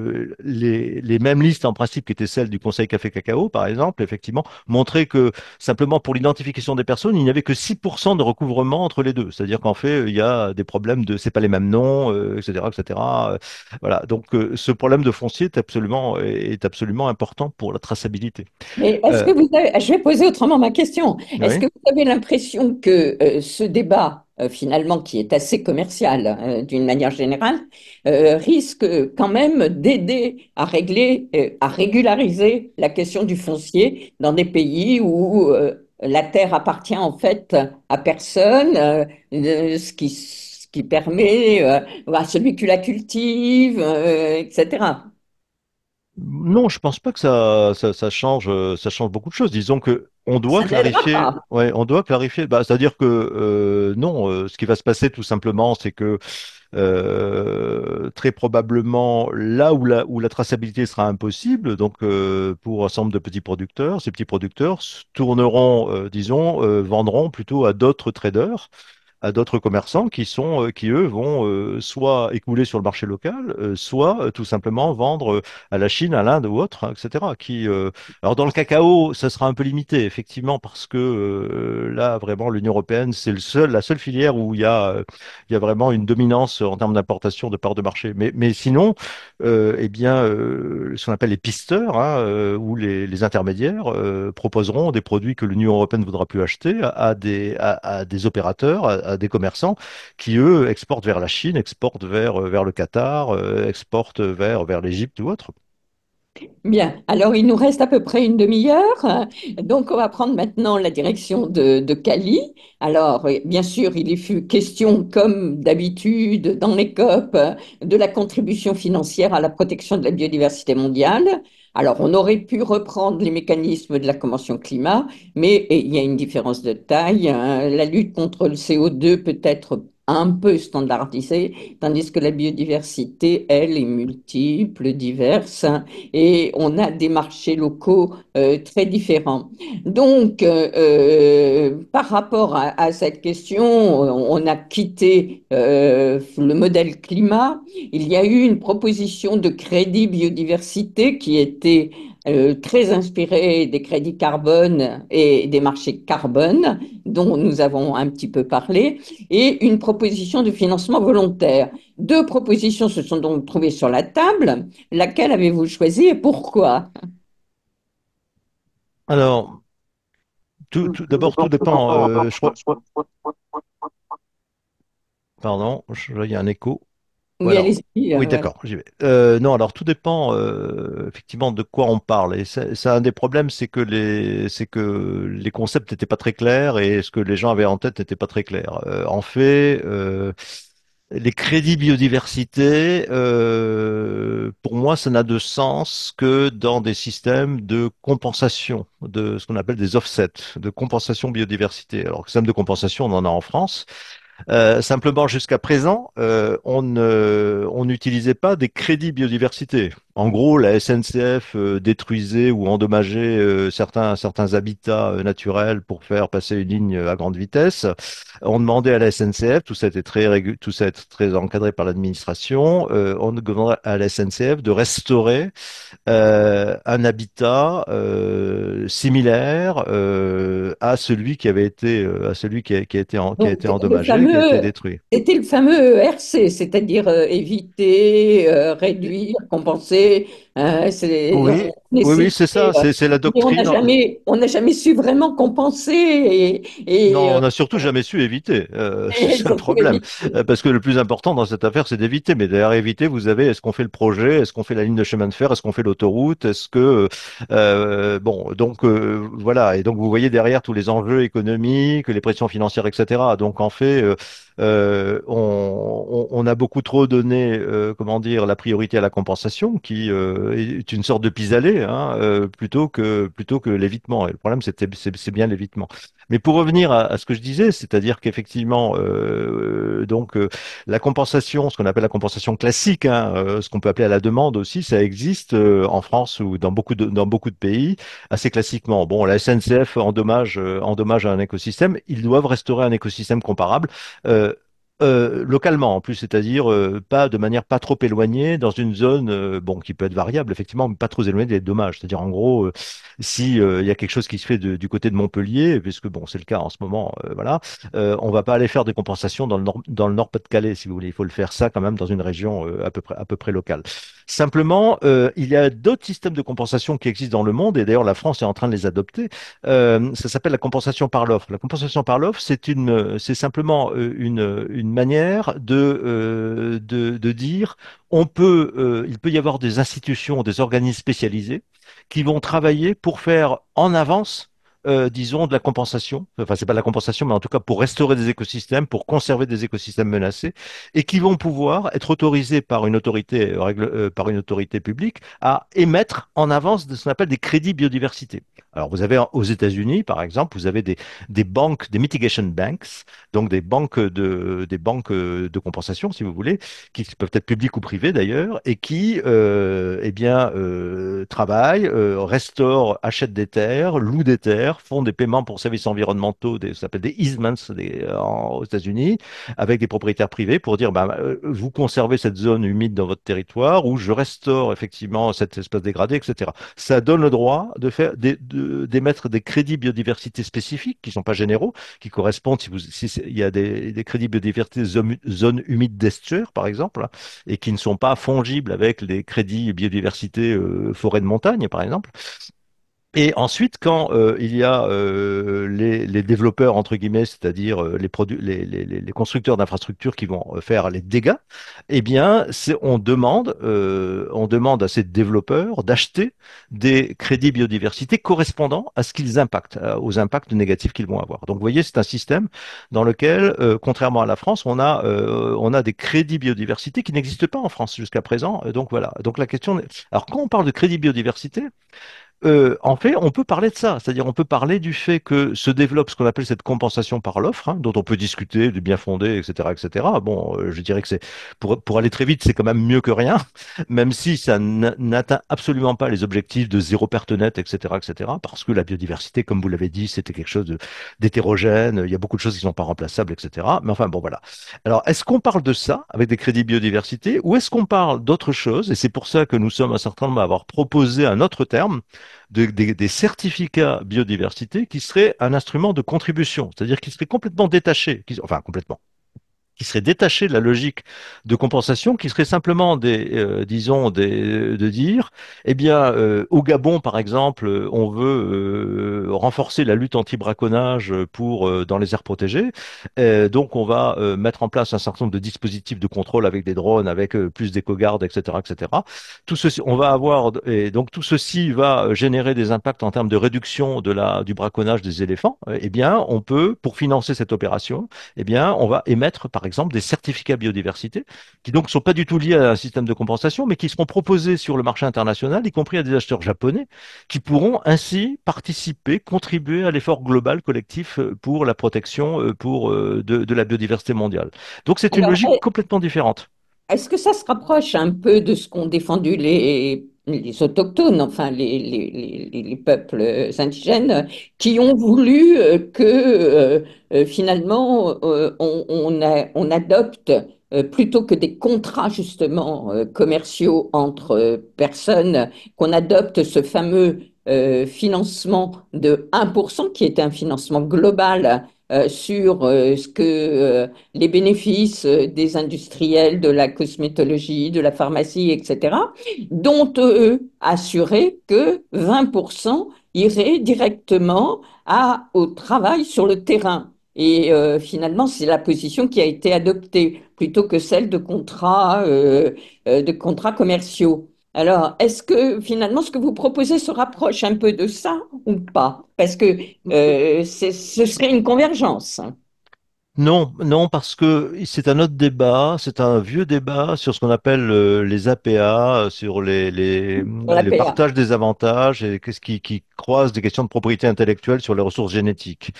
Speaker 2: les mêmes listes en principe qui étaient celles du Conseil Café Cacao, par exemple, effectivement, montraient que simplement pour l'identification des personnes, il n'y avait que 6% de recouvrement entre les deux. C'est-à-dire qu'en fait, il y a des problèmes c'est pas les mêmes noms, etc., etc. Voilà. Donc, ce problème de foncier est absolument important pour la traçabilité.
Speaker 1: Mais est-ce
Speaker 2: Euh,
Speaker 1: que vous avez, je vais poser autrement ma question. Est-ce
Speaker 2: oui.
Speaker 1: que vous avez l'impression que ce débat, finalement, qui est assez commercial d'une manière générale, risque quand même d'aider à régler, à régulariser la question du foncier dans des pays où la terre appartient en fait à personne, ce qui permet à celui qui la cultive, etc.
Speaker 2: Non, je pense pas que ça change beaucoup de choses. Disons que on doit
Speaker 1: Ça n'aidera
Speaker 2: clarifier,
Speaker 1: pas.
Speaker 2: ouais, on doit clarifier. Bah, c'est-à-dire que non, ce qui va se passer tout simplement, c'est que très probablement là où la traçabilité sera impossible, donc pour un certain nombre de petits producteurs, ces petits producteurs se tourneront, disons, vendront plutôt à d'autres traders, à d'autres commerçants qui eux vont soit écouler sur le marché local, soit tout simplement vendre à la Chine, à l'Inde ou autre, hein, etc. Alors dans le cacao, ça sera un peu limité effectivement parce que là vraiment l'Union européenne c'est la seule filière où il y a vraiment une dominance en termes d'importation de part de marché. Mais sinon, eh bien, ce qu'on appelle les pisteurs, hein, ou les intermédiaires proposeront des produits que l'Union européenne ne voudra plus acheter à des opérateurs, à des commerçants qui, eux, exportent vers la Chine, exportent vers le Qatar, exportent vers l'Égypte ou autre.
Speaker 1: Bien, alors il nous reste à peu près une demi-heure. Donc on va prendre maintenant la direction de Cali. Alors bien sûr, il y fut question, comme d'habitude dans les COP, de la contribution financière à la protection de la biodiversité mondiale. Alors on aurait pu reprendre les mécanismes de la Convention climat, mais il y a une différence de taille, hein. La lutte contre le CO2 peut être un peu standardisée, tandis que la biodiversité, elle, est multiple, diverse, et on a des marchés locaux très différents. Donc, par rapport à cette question, on a quitté le modèle climat. Il y a eu une proposition de crédit biodiversité qui était très inspirée des crédits carbone et des marchés carbone, dont nous avons un petit peu parlé, et une proposition de financement volontaire. Deux propositions se sont donc trouvées sur la table. Laquelle avez-vous choisi et pourquoi?
Speaker 2: Alors, d'abord, tout dépend. Pardon, là, il y a un écho.
Speaker 1: Oui,
Speaker 2: Voilà.
Speaker 1: allez-y.
Speaker 2: Oui,
Speaker 1: Voilà.
Speaker 2: d'accord, j'y vais. Non, alors tout dépend effectivement de quoi on parle. Et ça, un des problèmes, c'est que les concepts n'étaient pas très clairs et ce que les gens avaient en tête n'était pas très clair. En fait, les crédits biodiversité, pour moi, ça n'a de sens que dans des systèmes de compensation, de ce qu'on appelle des offsets, de compensation biodiversité. Alors, le système de compensation, on en a en France. Simplement, jusqu'à présent, on n'utilisait pas des crédits biodiversité. En gros, la SNCF détruisait ou endommageait certains habitats naturels pour faire passer une ligne à grande vitesse. On demandait à la SNCF, tout ça est très encadré par l'administration, on demandait à la SNCF de restaurer un habitat similaire à celui qui a été endommagé, qui a été détruit.
Speaker 1: C'était le fameux ERC, c'est-à-dire éviter, réduire, compenser.
Speaker 2: Oui,
Speaker 1: On
Speaker 2: oui, oui,
Speaker 1: essayait,
Speaker 2: c'est ça, c'est la
Speaker 1: mais
Speaker 2: doctrine.
Speaker 1: on n'a jamais su vraiment compenser
Speaker 2: Non, on n'a surtout jamais su éviter. C'est
Speaker 1: et
Speaker 2: ça le
Speaker 1: surtout
Speaker 2: problème.
Speaker 1: éviter.
Speaker 2: Parce que le plus important dans cette affaire, c'est d'éviter. Mais derrière éviter, vous avez, est-ce qu'on fait le projet? Est-ce qu'on fait la ligne de chemin de fer? Est-ce qu'on fait l'autoroute? Bon, donc voilà. Et donc vous voyez derrière tous les enjeux économiques, les pressions financières, etc. Donc en fait, On a beaucoup trop donné, comment dire, la priorité à la compensation, qui est une sorte de pis-aller, hein, plutôt que l'évitement. Et le problème, c'est bien l'évitement. Mais pour revenir à ce que je disais, c'est-à-dire qu'effectivement, la compensation, ce qu'on appelle la compensation classique, hein, ce qu'on peut appeler à la demande aussi, ça existe en France ou dans beaucoup de pays assez classiquement. Bon, la SNCF endommage un écosystème, ils doivent restaurer un écosystème comparable. euh, Localement en plus, c'est-à-dire pas de manière pas trop éloignée dans une zone bon qui peut être variable effectivement, mais pas trop éloignée des dommages. C'est-à-dire en gros, si il y a quelque chose qui se fait du côté de Montpellier, puisque bon c'est le cas en ce moment, voilà, on va pas aller faire des compensations dans le Nord-Pas-de-Calais si vous voulez. Il faut le faire ça quand même dans une région à peu près locale. Simplement, il y a d'autres systèmes de compensation qui existent dans le monde et d'ailleurs la France est en train de les adopter. Ça s'appelle la compensation par l'offre. La compensation par l'offre, c'est simplement une manière de dire, il peut y avoir des institutions, des organismes spécialisés qui vont travailler pour faire en avance, disons, de la compensation. Enfin, c'est pas de la compensation, mais en tout cas pour restaurer des écosystèmes, pour conserver des écosystèmes menacés, et qui vont pouvoir être autorisés par une autorité, par une autorité publique à émettre en avance de ce qu'on appelle des crédits biodiversité. Alors, vous avez aux États-Unis, par exemple, vous avez des banques, des mitigation banks, donc des banques de compensation, si vous voulez, qui peuvent être publiques ou privées d'ailleurs, et qui, eh bien, travaillent, restaurent, achètent des terres, louent des terres, font des paiements pour services environnementaux, ça s'appelle des easements aux États-Unis, avec des propriétaires privés pour dire, bah, vous conservez cette zone humide dans votre territoire, ou je restaure effectivement cette espèce dégradée, etc. Ça donne le droit d'émettre des crédits biodiversité spécifiques qui ne sont pas généraux, qui correspondent, si il y a des crédits biodiversité zone humide d'estuaire, par exemple, hein, et qui ne sont pas fongibles avec les crédits biodiversité forêt de montagne, par exemple. Et ensuite, quand il y a les développeurs, entre guillemets, c'est-à-dire les constructeurs d'infrastructures qui vont faire les dégâts, eh bien, on demande à ces développeurs d'acheter des crédits biodiversité correspondant à ce qu'ils impactent, aux impacts négatifs qu'ils vont avoir. Donc, vous voyez, c'est un système dans lequel, contrairement à la France, on a des crédits biodiversité qui n'existent pas en France jusqu'à présent. Donc, voilà. Donc, la question. Alors, quand on parle de crédit biodiversité, en fait, on peut parler de ça, c'est-à-dire on peut parler du fait que se développe ce qu'on appelle cette compensation par l'offre, hein, dont on peut discuter du bien fondé, etc., etc. Bon, je dirais que c'est pour aller très vite, c'est quand même mieux que rien, même si ça n'atteint absolument pas les objectifs de zéro perte nette, etc., etc. Parce que la biodiversité, comme vous l'avez dit, c'était quelque chose d'hétérogène. Il y a beaucoup de choses qui ne sont pas remplaçables, etc. Mais enfin, bon, voilà. Alors, est-ce qu'on parle de ça avec des crédits biodiversité, ou est-ce qu'on parle d'autre chose? Et c'est pour ça que nous sommes un certain nombre à avoir proposé un autre terme des certificats biodiversité qui seraient un instrument de contribution, c'est-à-dire qui seraient complètement détachés, enfin complètement, qui serait détaché de la logique de compensation, qui serait simplement de dire, eh bien, au Gabon, par exemple, on veut renforcer la lutte anti-braconnage dans les aires protégées. Donc, on va mettre en place un certain nombre de dispositifs de contrôle avec des drones, avec plus d'éco-gardes, etc., etc. Tout ceci, on va avoir, et donc tout ceci va générer des impacts en termes de réduction du braconnage des éléphants. Eh bien, on peut, pour financer cette opération, eh bien, on va émettre, par exemple, des certificats biodiversité qui donc ne sont pas du tout liés à un système de compensation, mais qui seront proposés sur le marché international, y compris à des acheteurs japonais, qui pourront ainsi participer, contribuer à l'effort global collectif pour la protection de la biodiversité mondiale. Donc, c'est une
Speaker 1: Alors,
Speaker 2: logique complètement différente.
Speaker 1: est-ce que ça se rapproche un peu de ce qu'ont défendu les autochtones, enfin les peuples indigènes, qui ont voulu que finalement on adopte, plutôt que des contrats justement commerciaux entre personnes, qu'on adopte ce fameux financement de 1% qui est un financement global sur ce que les bénéfices des industriels, de la cosmétologie, de la pharmacie, etc., dont eux assuraient que 20% iraient directement au travail sur le terrain. Et finalement, c'est la position qui a été adoptée plutôt que celle de contrats commerciaux. Alors, est-ce que finalement, ce que vous proposez se rapproche un peu de ça ou pas? Parce que ce serait une convergence.
Speaker 2: Non, non, parce que c'est un autre débat, c'est un vieux débat sur ce qu'on appelle les APA, sur
Speaker 1: Pour la
Speaker 2: les
Speaker 1: PA.
Speaker 2: partages des avantages et qu'est-ce qui croise des questions de propriété intellectuelle sur les ressources génétiques.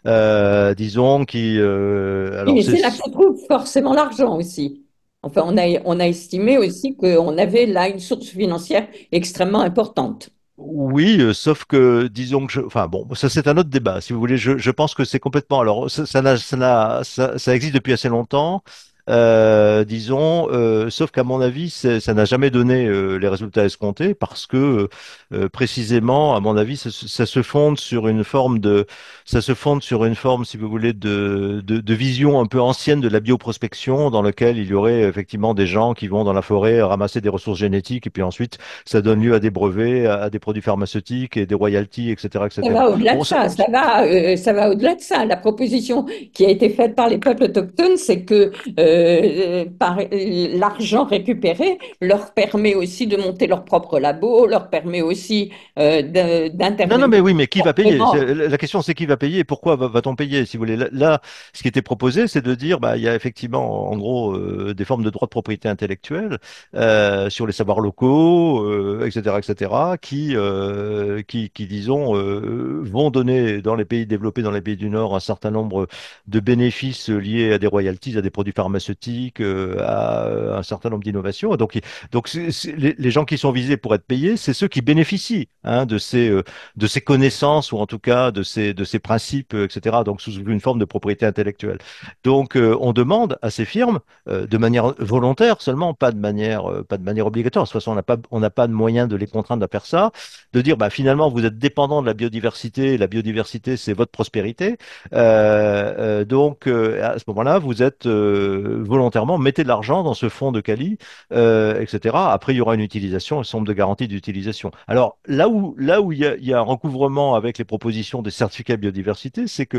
Speaker 2: Disons qui,
Speaker 1: Oui,
Speaker 2: alors
Speaker 1: mais
Speaker 2: c'est
Speaker 1: c'est là que se trouve forcément l'argent aussi. Enfin, on a estimé aussi qu'on avait là une source financière extrêmement importante.
Speaker 2: oui, sauf que disons que enfin bon, ça c'est un autre débat. Si vous voulez, je pense que c'est complètement. Alors ça existe depuis assez longtemps. Disons, sauf qu'à mon avis, ça n'a jamais donné les résultats escomptés parce que précisément, à mon avis, ça se fonde sur une forme ça se fonde sur une forme, si vous voulez, de vision un peu ancienne de la bioprospection, dans lequel il y aurait effectivement des gens qui vont dans la forêt ramasser des ressources génétiques et puis ensuite ça donne lieu à des brevets, à des produits pharmaceutiques et des royalties, etc.,
Speaker 1: Ça
Speaker 2: etc.
Speaker 1: va au-delà de
Speaker 2: Bon,
Speaker 1: ça, ça va au-delà de ça. La proposition qui a été faite par les peuples autochtones, c'est que l'argent récupéré leur permet aussi de monter leur propre labo, leur permet aussi
Speaker 2: non, non,
Speaker 1: d'intervenir
Speaker 2: mais oui, mais qui va payer?
Speaker 1: vraiment.
Speaker 2: La question, c'est qui va payer et pourquoi va-t-on payer, si vous voulez. Là, ce qui était proposé, c'est de dire, bah, il y a effectivement, en gros, des formes de droits de propriété intellectuelle sur les savoirs locaux, etc., etc., disons, vont donner dans les pays développés, dans les pays du Nord, un certain nombre de bénéfices liés à des royalties, à des produits pharmaceutiques, à un certain nombre d'innovations. Et donc les gens qui sont visés pour être payés, c'est ceux qui bénéficient hein, de ces connaissances ou en tout cas de ces principes, etc. Donc sous une forme de propriété intellectuelle. Donc on demande à ces firmes, de manière volontaire seulement, pas de manière obligatoire. De toute façon, on n'a pas de moyen de les contraindre à faire ça, de dire bah, finalement vous êtes dépendant de la biodiversité, et la biodiversité c'est votre prospérité. À ce moment-là, vous êtes volontairement mettez de l'argent dans ce fonds de Cali etc. Après, il y aura une utilisation, un certain nombre de garanties d'utilisation. Alors, il y a un recouvrement avec les propositions des certificats biodiversité, c'est que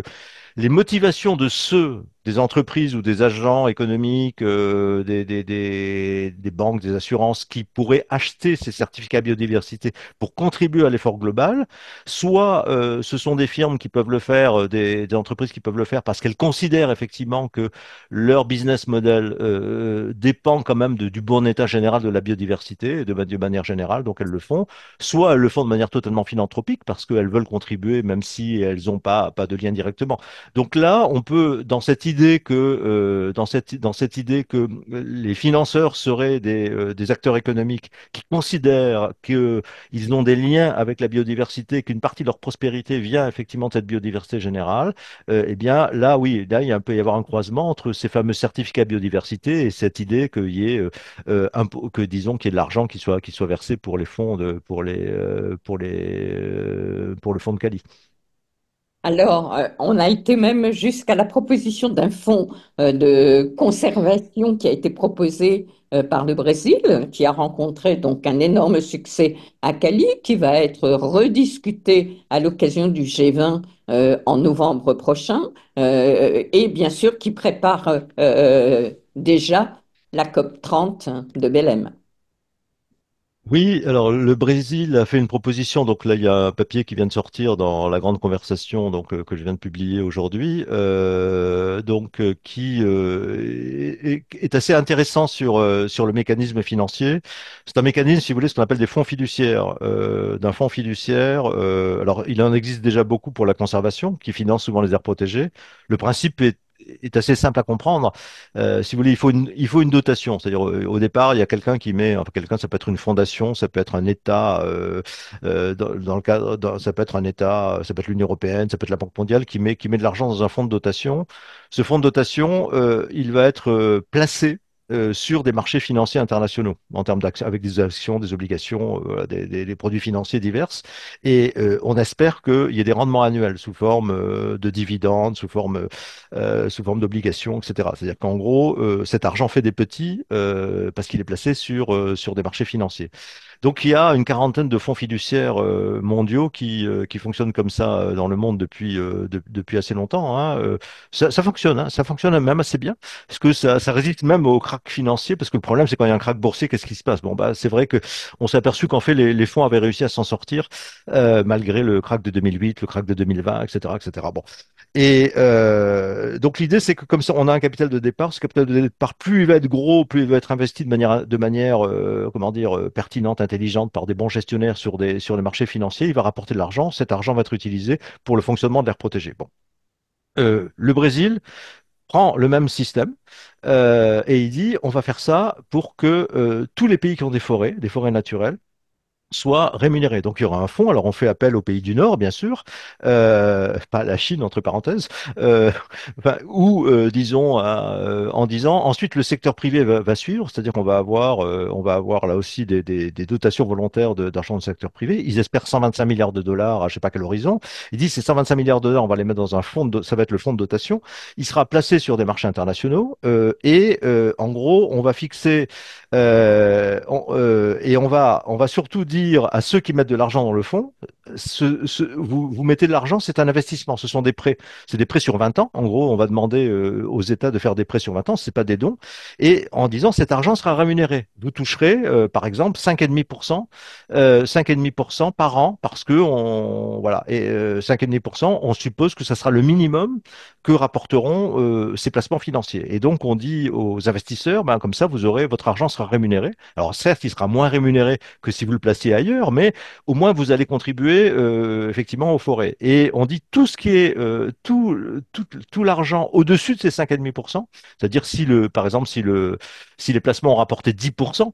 Speaker 2: les motivations de ceux, des entreprises ou des agents économiques, des banques, des assurances qui pourraient acheter ces certificats biodiversité pour contribuer à l'effort global, soit ce sont des firmes qui peuvent le faire, des entreprises qui peuvent le faire parce qu'elles considèrent effectivement que leur business model dépend quand même du bon état général de la biodiversité, de manière générale, donc elles le font. Soit elles le font de manière totalement philanthropique parce qu'elles veulent contribuer même si elles n'ont pas de lien directement. Donc là, on peut, dans cette idée que les financeurs seraient des acteurs économiques qui considèrent qu'ils ont des liens avec la biodiversité, qu'une partie de leur prospérité vient effectivement de cette biodiversité générale, eh bien là, oui, là, peut y avoir un croisement entre ces fameux certificats biodiversité et cette idée qu'il y ait, disons, qu'il y ait de l'argent qui soit versé pour les fonds pour le fonds de Cali.
Speaker 1: Alors, on a été même jusqu'à la proposition d'un fonds de conservation qui a été proposé par le Brésil, qui a rencontré donc un énorme succès à Cali, qui va être rediscuté à l'occasion du G20 en novembre prochain, et bien sûr qui prépare déjà la COP 30 de Belém.
Speaker 2: Oui, alors le Brésil a fait une proposition, donc là il y a un papier qui vient de sortir dans la grande conversation donc que je viens de publier aujourd'hui, qui est assez intéressant sur le mécanisme financier. C'est un mécanisme, si vous voulez, ce qu'on appelle des fonds fiduciaires, d'un fonds fiduciaire. Alors il en existe déjà beaucoup pour la conservation, qui finance souvent les aires protégées. Le principe est assez simple à comprendre. Si vous voulez, il faut une dotation. C'est-à-dire, au départ, il y a quelqu'un qui met, enfin, quelqu'un, ça peut être une fondation, ça peut être un État, dans le cadre, ça peut être un État, ça peut être l'Union européenne, ça peut être la Banque mondiale qui met de l'argent dans un fonds de dotation. Ce fonds de dotation, il va être placé sur des marchés financiers internationaux, en termes d'actions, avec des actions, des obligations, des produits financiers divers. Et on espère qu'il y ait des rendements annuels sous forme de dividendes, sous forme d'obligations, etc. C'est-à-dire qu'en gros, cet argent fait des petits parce qu'il est placé sur des marchés financiers. Donc il y a une quarantaine de fonds fiduciaires mondiaux qui fonctionnent comme ça dans le monde depuis assez longtemps, hein. Ça fonctionne, hein, ça fonctionne même assez bien, parce que ça résiste même au krach financier, parce que le problème c'est quand il y a un krach boursier, qu'est-ce qui se passe? Bon bah c'est vrai que on s'est aperçu qu'en fait les fonds avaient réussi à s'en sortir malgré le krach de 2008, le krach de 2020, etc., etc. Bon. Et donc l'idée, c'est que comme ça, on a un capital de départ. Ce capital de départ, plus il va être gros, plus il va être investi de manière, comment dire, pertinente, intelligente par des bons gestionnaires sur les marchés financiers. Il va rapporter de l'argent. Cet argent va être utilisé pour le fonctionnement de l'air protégé. Bon. Le Brésil prend le même système et il dit, on va faire ça pour que tous les pays qui ont des forêts naturelles, soit rémunérés. Donc il y aura un fonds. Alors on fait appel aux pays du Nord, bien sûr, pas la Chine entre parenthèses, euh, enfin, ou disons en disant ensuite le secteur privé va suivre, c'est-à-dire qu'on va avoir là aussi des dotations volontaires d'argent du secteur privé. Ils espèrent 125 milliards de dollars à je sais pas quel horizon. Ils disent ces 125 milliards de dollars, on va les mettre dans un fonds ça va être le fonds de dotation. Il sera placé sur des marchés internationaux et en gros on va fixer et on va surtout dire à ceux qui mettent de l'argent dans le fonds, vous mettez de l'argent, c'est un investissement, ce sont des prêts. C'est des prêts sur 20 ans. En gros, on va demander aux États de faire des prêts sur 20 ans, c'est pas des dons. Et en disant, cet argent sera rémunéré. Vous toucherez, par exemple, 5,5%, 5,5% par an, parce que voilà, et 5,5%, on suppose que ça sera le minimum que rapporteront ces placements financiers. Et donc, on dit aux investisseurs, ben, comme ça, votre argent sera rémunéré. Alors, certes, il sera moins rémunéré que si vous le placiez ailleurs, mais au moins, vous allez contribuer effectivement aux forêts. Et on dit tout ce qui est tout l'argent au-dessus de ces 5,5%, c'est-à-dire par exemple, si les placements ont rapporté 10%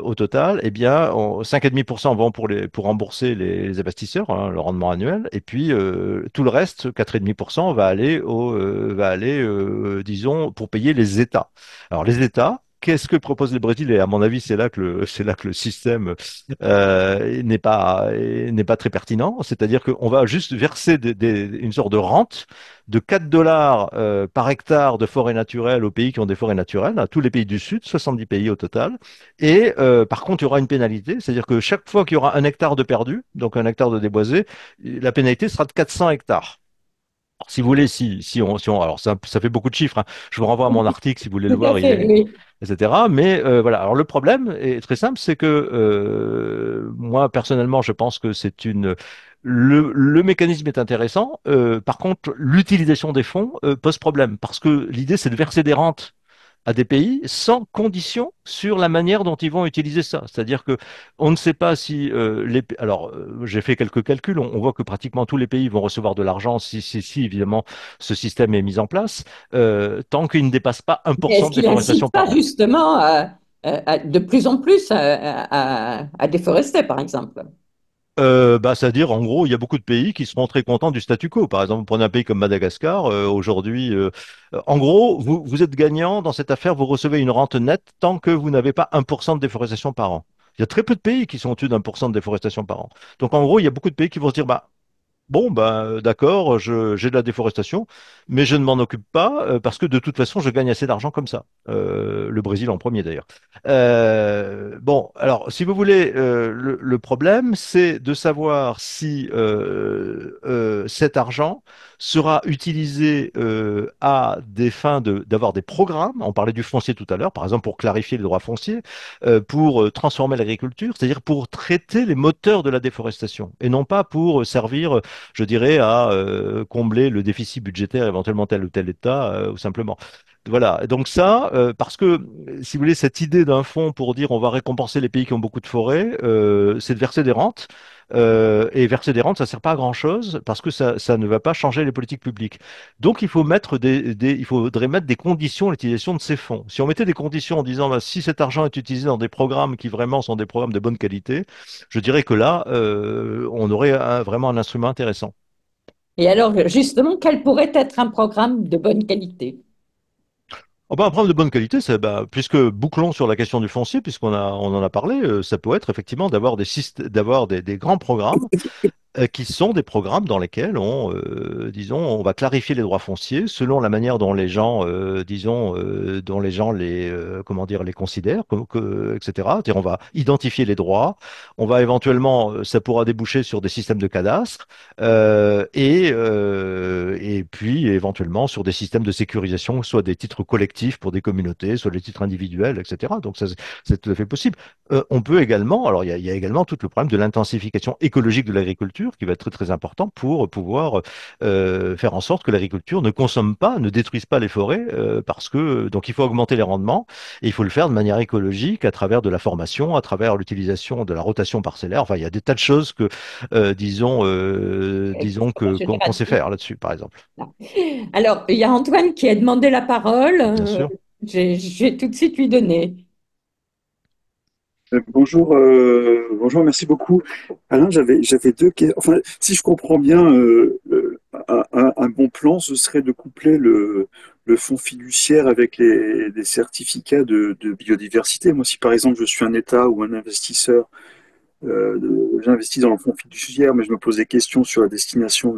Speaker 2: au total, eh bien, 5,5% vont pour rembourser les investisseurs, hein, le rendement annuel, et puis tout le reste, 4,5%, va aller, disons, pour payer les États. Alors, les États, qu'est-ce que propose le Brésil? Et à mon avis, c'est là que le système n'est pas très pertinent. C'est-à-dire qu'on va juste verser une sorte de rente de 4 dollars par hectare de forêt naturelle aux pays qui ont des forêts naturelles, à tous les pays du Sud, 70 pays au total. Et par contre, il y aura une pénalité, c'est-à-dire que chaque fois qu'il y aura un hectare de perdu, donc un hectare de déboisé, la pénalité sera de 400 hectares. Alors, si vous voulez, alors ça fait beaucoup de chiffres, hein. Je vous renvoie à mon article si vous voulez le
Speaker 1: Tout à
Speaker 2: voir,
Speaker 1: fait, oui.
Speaker 2: etc. Mais voilà. Alors le problème est très simple, c'est que moi personnellement, je pense que le mécanisme est intéressant. Par contre, l'utilisation des fonds pose problème parce que l'idée c'est de verser des rentes à des pays sans condition sur la manière dont ils vont utiliser ça. C'est-à-dire que on ne sait pas si alors j'ai fait quelques calculs, on voit que pratiquement tous les pays vont recevoir de l'argent si évidemment ce système est mis en place, tant qu'il ne dépasse pas
Speaker 1: Mais
Speaker 2: 1%
Speaker 1: est-ce
Speaker 2: de
Speaker 1: qu'il
Speaker 2: déforestation
Speaker 1: n'incite pas
Speaker 2: par an.
Speaker 1: justement de plus en plus à déforester, par exemple?
Speaker 2: Bah, c'est-à-dire, en gros, il y a beaucoup de pays qui seront très contents du statu quo. Par exemple, vous prenez un pays comme Madagascar, aujourd'hui, en gros, vous êtes gagnant dans cette affaire, vous recevez une rente nette tant que vous n'avez pas 1% de déforestation par an. Il y a très peu de pays qui sont au-dessus d'1% de déforestation par an. Donc, en gros, il y a beaucoup de pays qui vont se dire, bah, bon, ben, d'accord, j'ai de la déforestation, mais je ne m'en occupe pas parce que de toute façon, je gagne assez d'argent comme ça. Le Brésil en premier d'ailleurs. Bon, alors, si vous voulez, le problème, c'est de savoir si cet argent sera utilisé à des fins d'avoir des programmes. On parlait du foncier tout à l'heure, par exemple, pour clarifier les droits fonciers, pour transformer l'agriculture, c'est-à-dire pour traiter les moteurs de la déforestation, et non pas pour servir je dirais, à combler le déficit budgétaire éventuellement tel ou tel État, ou simplement. Voilà, donc ça, parce que, si vous voulez, cette idée d'un fonds pour dire on va récompenser les pays qui ont beaucoup de forêts, c'est de verser des rentes. Et verser des rentes, ça ne sert pas à grand-chose parce que ça ne va pas changer les politiques publiques. Donc, il faudrait mettre des conditions à l'utilisation de ces fonds. Si on mettait des conditions en disant, bah, si cet argent est utilisé dans des programmes qui vraiment sont des programmes de bonne qualité, je dirais que là, on aurait vraiment un instrument intéressant.
Speaker 1: Et alors, justement, quel pourrait être un programme de bonne qualité?
Speaker 2: Oh ben, un programme de bonne qualité, bah, puisque bouclons sur la question du foncier, on en a parlé, ça peut être effectivement d'avoir des grands programmes qui sont des programmes dans lesquels disons, on va clarifier les droits fonciers selon la manière dont les gens, disons, dont les gens comment dire, les considèrent, etc. C'est-à-dire, on va identifier les droits, on va éventuellement, ça pourra déboucher sur des systèmes de cadastre, et puis éventuellement sur des systèmes de sécurisation, soit des titres collectifs pour des communautés, soit des titres individuels, etc. Donc ça, c'est tout à fait possible. On peut également, alors il y a également tout le problème de l'intensification écologique de l'agriculture qui va être très très important pour pouvoir faire en sorte que l'agriculture ne consomme pas, ne détruise pas les forêts, parce que donc il faut augmenter les rendements et il faut le faire de manière écologique à travers de la formation, à travers l'utilisation de la rotation parcellaire. Enfin, il y a des tas de choses que disons que qu'on sait faire là-dessus, par exemple.
Speaker 1: Alors, il y a Antoine qui a demandé la parole.
Speaker 2: Bien sûr.
Speaker 1: Je vais tout de suite lui donner.
Speaker 3: Bonjour, bonjour, merci beaucoup. Alain, j'avais deux questions. Enfin, si je comprends bien, un bon plan, ce serait de coupler le fonds fiduciaire avec les certificats de biodiversité. Moi, si par exemple je suis un État ou un investisseur, j'investis dans le fonds fiduciaire, mais je me pose des questions sur la destination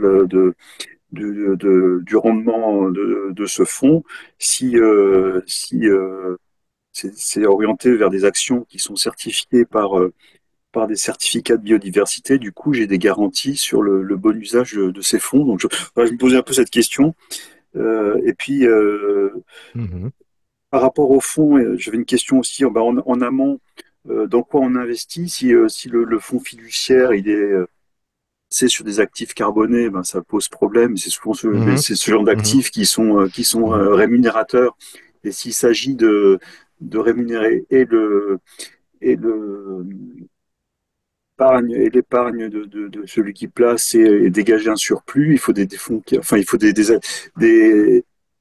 Speaker 3: du rendement de ce fonds. Si c'est orienté vers des actions qui sont certifiées par des certificats de biodiversité. Du coup, j'ai des garanties sur le bon usage de ces fonds. Donc, voilà, je me posais un peu cette question. Et puis,
Speaker 2: Mhm.
Speaker 3: par rapport au fonds, j'avais une question aussi en amont. Dans quoi on investit? Si le fonds fiduciaire il est c'est sur des actifs carbonés, ben, ça pose problème. C'est souvent
Speaker 2: Mhm.
Speaker 3: c'est ce genre
Speaker 2: Mhm.
Speaker 3: d'actifs qui sont
Speaker 2: Mhm.
Speaker 3: rémunérateurs. Et s'il s'agit de rémunérer et le et l'épargne de celui qui place et dégager un surplus, il faut des fonds enfin, il faut des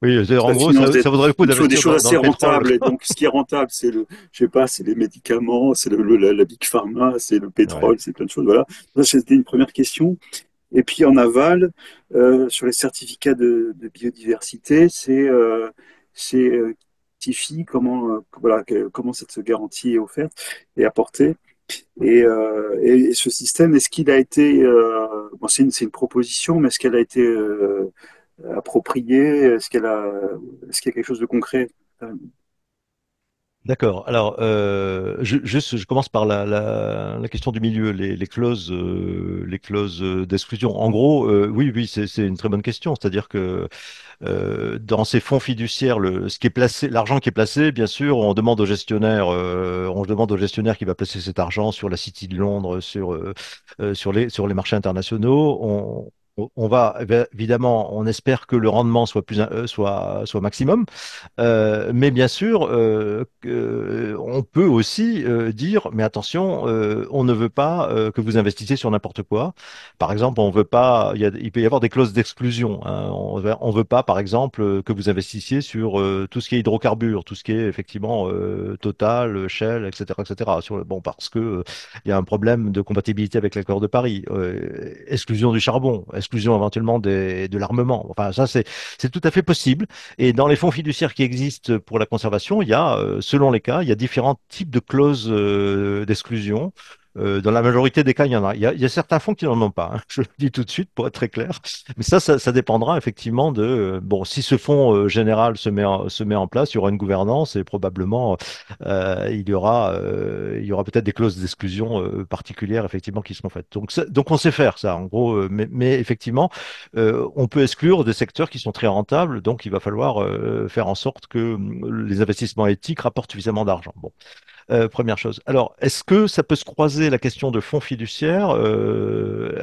Speaker 2: Oui, c'est-à-dire, en
Speaker 3: ça
Speaker 2: gros,
Speaker 3: finance
Speaker 2: ça vaudrait le coup
Speaker 3: il faut des
Speaker 2: d'investir
Speaker 3: choses
Speaker 2: dans
Speaker 3: assez
Speaker 2: le pétrole.
Speaker 3: rentables. Et donc, ce qui est rentable, je sais pas, c'est les médicaments, c'est la big pharma, c'est le
Speaker 2: Ouais.
Speaker 3: pétrole, c'est plein de choses. Voilà. Ça, c'était une première question. Et puis, en aval, sur les certificats de biodiversité, Tifi, voilà, comment cette garantie est offerte et apportée. Et ce système, est-ce qu'il a été, bon, c'est une proposition, mais est-ce qu'elle a été appropriée? Est-ce qu'il y a quelque chose de concret?
Speaker 2: D'accord. Alors, je commence par la question du milieu, les clauses d'exclusion. En gros, oui, oui, c'est une très bonne question. C'est-à-dire que dans ces fonds fiduciaires, ce qui est placé, l'argent qui est placé, bien sûr, on demande au gestionnaire qui va placer cet argent sur la City de Londres, sur les marchés internationaux. On va évidemment, on espère que le rendement soit maximum. Mais bien sûr, on peut aussi dire, mais attention, on ne veut pas que vous investissiez sur n'importe quoi. Par exemple, on veut pas, il peut y avoir des clauses d'exclusion, hein. On veut pas, par exemple, que vous investissiez sur tout ce qui est hydrocarbures, tout ce qui est effectivement Total, Shell, etc., etc. Bon, parce que il y a un problème de compatibilité avec l'accord de Paris. Exclusion du charbon, exclusion éventuellement de l'armement. Enfin, ça, c'est tout à fait possible. Et dans les fonds fiduciaires qui existent pour la conservation, il y a, selon les cas, il y a différents types de clauses d'exclusion. Dans la majorité des cas, il y en a. Il y a certains fonds qui n'en ont pas, hein. Je le dis tout de suite pour être très clair. Mais ça dépendra effectivement de bon, si ce fonds général se met en place, il y aura une gouvernance et probablement il y aura peut-être des clauses d'exclusion particulières effectivement qui seront faites. Donc on sait faire ça en gros, mais effectivement on peut exclure des secteurs qui sont très rentables, donc il va falloir faire en sorte que les investissements éthiques rapportent suffisamment d'argent. Bon, première chose. Alors, est-ce que ça peut se croiser la question de fonds fiduciaires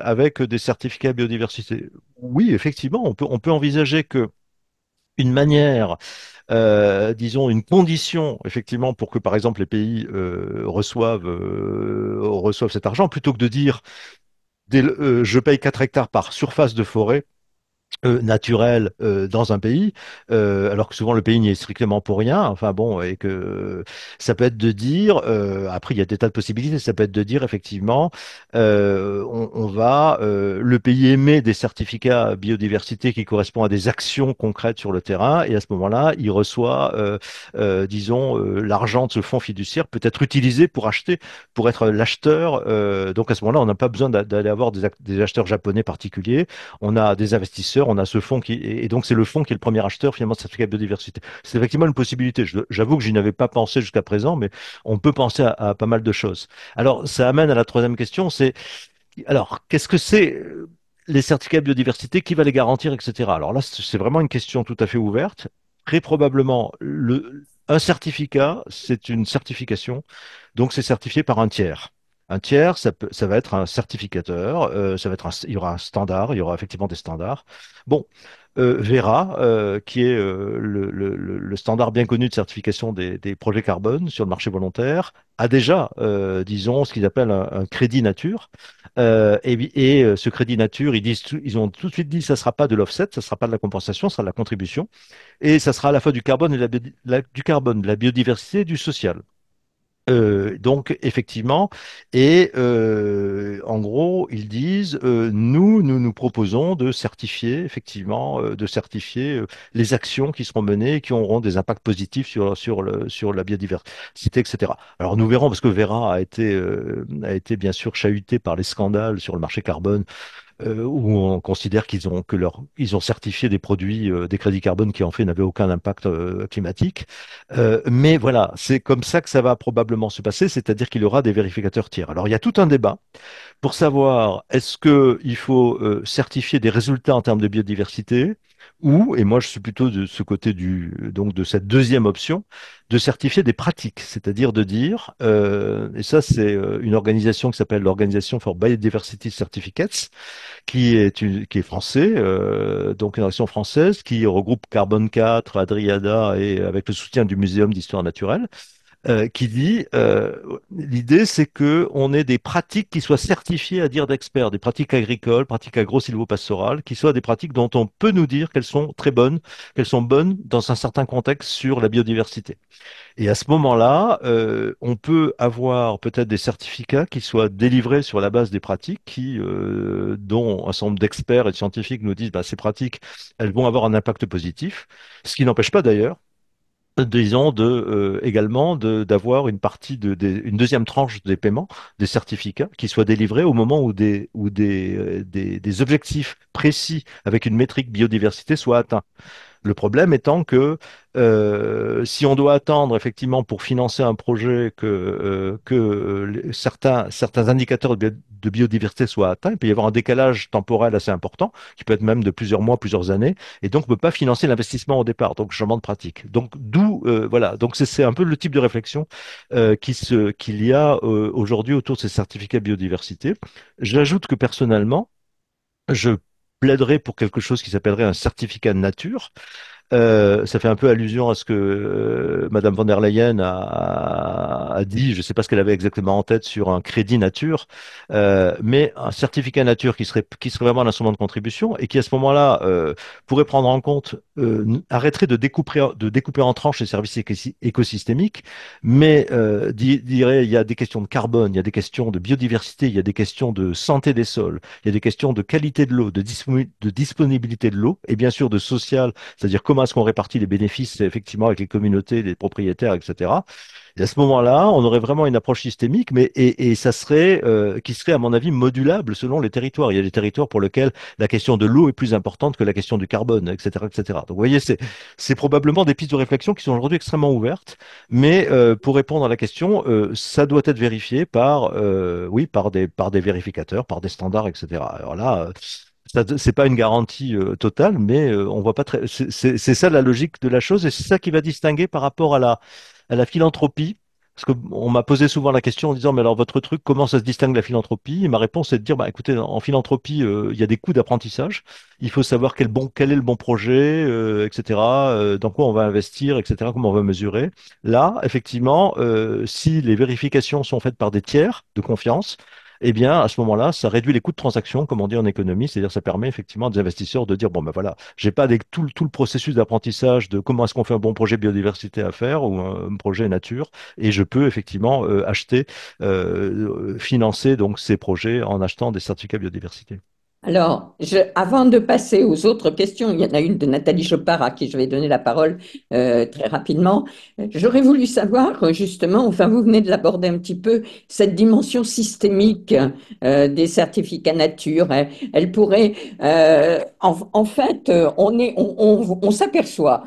Speaker 2: avec des certificats biodiversité? Oui, effectivement, on peut envisager que une manière, disons, une condition, effectivement, pour que, par exemple, les pays reçoivent cet argent, plutôt que de dire je paye 4 hectares par surface de forêt, naturel dans un pays, alors que souvent le pays n'y est strictement pour rien. Enfin bon, et que ça peut être de dire, après il y a des tas de possibilités, ça peut être de dire effectivement, on va, le pays émet des certificats biodiversité qui correspondent à des actions concrètes sur le terrain, et à ce moment-là, il reçoit, disons, l'argent de ce fonds fiduciaire peut être utilisé pour acheter, pour être l'acheteur. Donc à ce moment-là, on n'a pas besoin d'aller avoir des acheteurs japonais particuliers, on a des investisseurs, on a ce fonds et donc c'est le fonds qui est le premier acheteur finalement de certificat de biodiversité. C'est effectivement une possibilité. J'avoue que je n'avais pas pensé jusqu'à présent, mais on peut penser à pas mal de choses. Alors, ça amène à la troisième question, c'est alors qu'est-ce que c'est les certificats de biodiversité, qui va les garantir, etc. Alors là, c'est vraiment une question tout à fait ouverte. Très probablement, un certificat, c'est une certification, donc c'est certifié par un tiers. Un tiers, ça va être un certificateur, ça va être il y aura un standard, il y aura effectivement des standards. Bon, Vera, qui est le standard bien connu de certification des projets carbone sur le marché volontaire, a déjà, disons, ce qu'ils appellent un crédit nature. Ce crédit nature, ils ont tout de suite dit, ça ne sera pas de l'offset, ça ne sera pas de la compensation, ça sera de la contribution, et ça sera à la fois du carbone et du carbone, de la biodiversité et du social. Donc effectivement, et en gros, ils disent, nous proposons de certifier effectivement, de certifier les actions qui seront menées et qui auront des impacts positifs sur la biodiversité, etc. Alors nous verrons parce que Vera a été bien sûr chahuté par les scandales sur le marché carbone où on considère ils ont certifié des produits, des crédits carbone qui en fait n'avaient aucun impact climatique. Mais voilà, c'est comme ça que ça va probablement se passer, c'est-à-dire qu'il y aura des vérificateurs tiers. Alors il y a tout un débat pour savoir est-ce qu'il faut certifier des résultats en termes de biodiversité ou, et moi je suis plutôt de ce côté donc de cette deuxième option, de certifier des pratiques, c'est-à-dire de dire, et ça c'est une organisation qui s'appelle l'Organisation for Biodiversity Certificates, qui est français, donc une organisation française qui regroupe Carbone 4, Adriada et avec le soutien du Muséum d'histoire naturelle, qui dit l'idée c'est que on ait des pratiques qui soient certifiées à dire d'experts, des pratiques agricoles, pratiques agro-silvopastorales, qui soient des pratiques dont on peut nous dire qu'elles sont très bonnes, qu'elles sont bonnes dans un certain contexte sur la biodiversité. Et à ce moment-là, on peut avoir peut-être des certificats qui soient délivrés sur la base des pratiques dont un certain nombre d'experts et de scientifiques nous disent, bah, ces pratiques, elles vont avoir un impact positif. Ce qui n'empêche pas d'ailleurs, disons, également d'avoir une partie une deuxième tranche des paiements, des certificats, qui soient délivrés au moment où des objectifs précis avec une métrique biodiversité soient atteints. Le problème étant que si on doit attendre effectivement pour financer un projet que certains indicateurs de biodiversité soient atteints, il peut y avoir un décalage temporel assez important, qui peut être même de plusieurs mois, plusieurs années, et donc on ne peut pas financer l'investissement au départ, donc changement de pratique. Donc d'où voilà, donc c'est un peu le type de réflexion qu'il y a aujourd'hui autour de ces certificats biodiversité. J'ajoute que personnellement, je plaiderais pour quelque chose qui s'appellerait un certificat de nature. Ça fait un peu allusion à ce que Madame von der Leyen a dit. Je ne sais pas ce qu'elle avait exactement en tête sur un crédit nature, mais un certificat nature qui serait vraiment un instrument de contribution et qui à ce moment-là pourrait prendre en compte, arrêterait de découper en tranches les services écosystémiques, mais dirait il y a des questions de carbone, il y a des questions de biodiversité, il y a des questions de santé des sols, il y a des questions de qualité de l'eau, de disponibilité de l'eau et bien sûr de social, c'est-à-dire comment est-ce qu'on répartit les bénéfices effectivement avec les communautés, les propriétaires, etc. Et à ce moment-là, on aurait vraiment une approche systémique, mais et ça serait qui serait à mon avis modulable selon les territoires. Il y a des territoires pour lesquels la question de l'eau est plus importante que la question du carbone, etc., etc. Donc vous voyez, c'est probablement des pistes de réflexion qui sont aujourd'hui extrêmement ouvertes, mais pour répondre à la question, ça doit être vérifié oui, par des vérificateurs, par des standards, etc. Alors là. C'est pas une garantie totale, mais on voit pas très. C'est ça la logique de la chose, et c'est ça qui va distinguer par rapport à la philanthropie. Parce qu'on m'a posé souvent la question en disant, mais alors votre truc, comment ça se distingue de la philanthropie? Et ma réponse est de dire, bah écoutez, en philanthropie, il y a des coûts d'apprentissage. Il faut savoir quel est le bon projet, etc. Dans quoi on va investir, etc. Comment on va mesurer. Là, effectivement, si les vérifications sont faites par des tiers de confiance, eh bien, à ce moment-là, ça réduit les coûts de transaction, comme on dit en économie, c'est-à-dire ça permet effectivement à des investisseurs de dire, bon, ben voilà, j'ai pas tout le processus d'apprentissage de comment est-ce qu'on fait un bon projet biodiversité à faire ou un projet nature, et je peux effectivement acheter, financer donc ces projets en achetant des certificats biodiversité.
Speaker 1: Alors, avant de passer aux autres questions, il y en a une de Nathalie Chopard à qui je vais donner la parole très rapidement. J'aurais voulu savoir justement, enfin vous venez de l'aborder un petit peu, cette dimension systémique des certificats nature. Elle pourrait, en fait, on s'aperçoit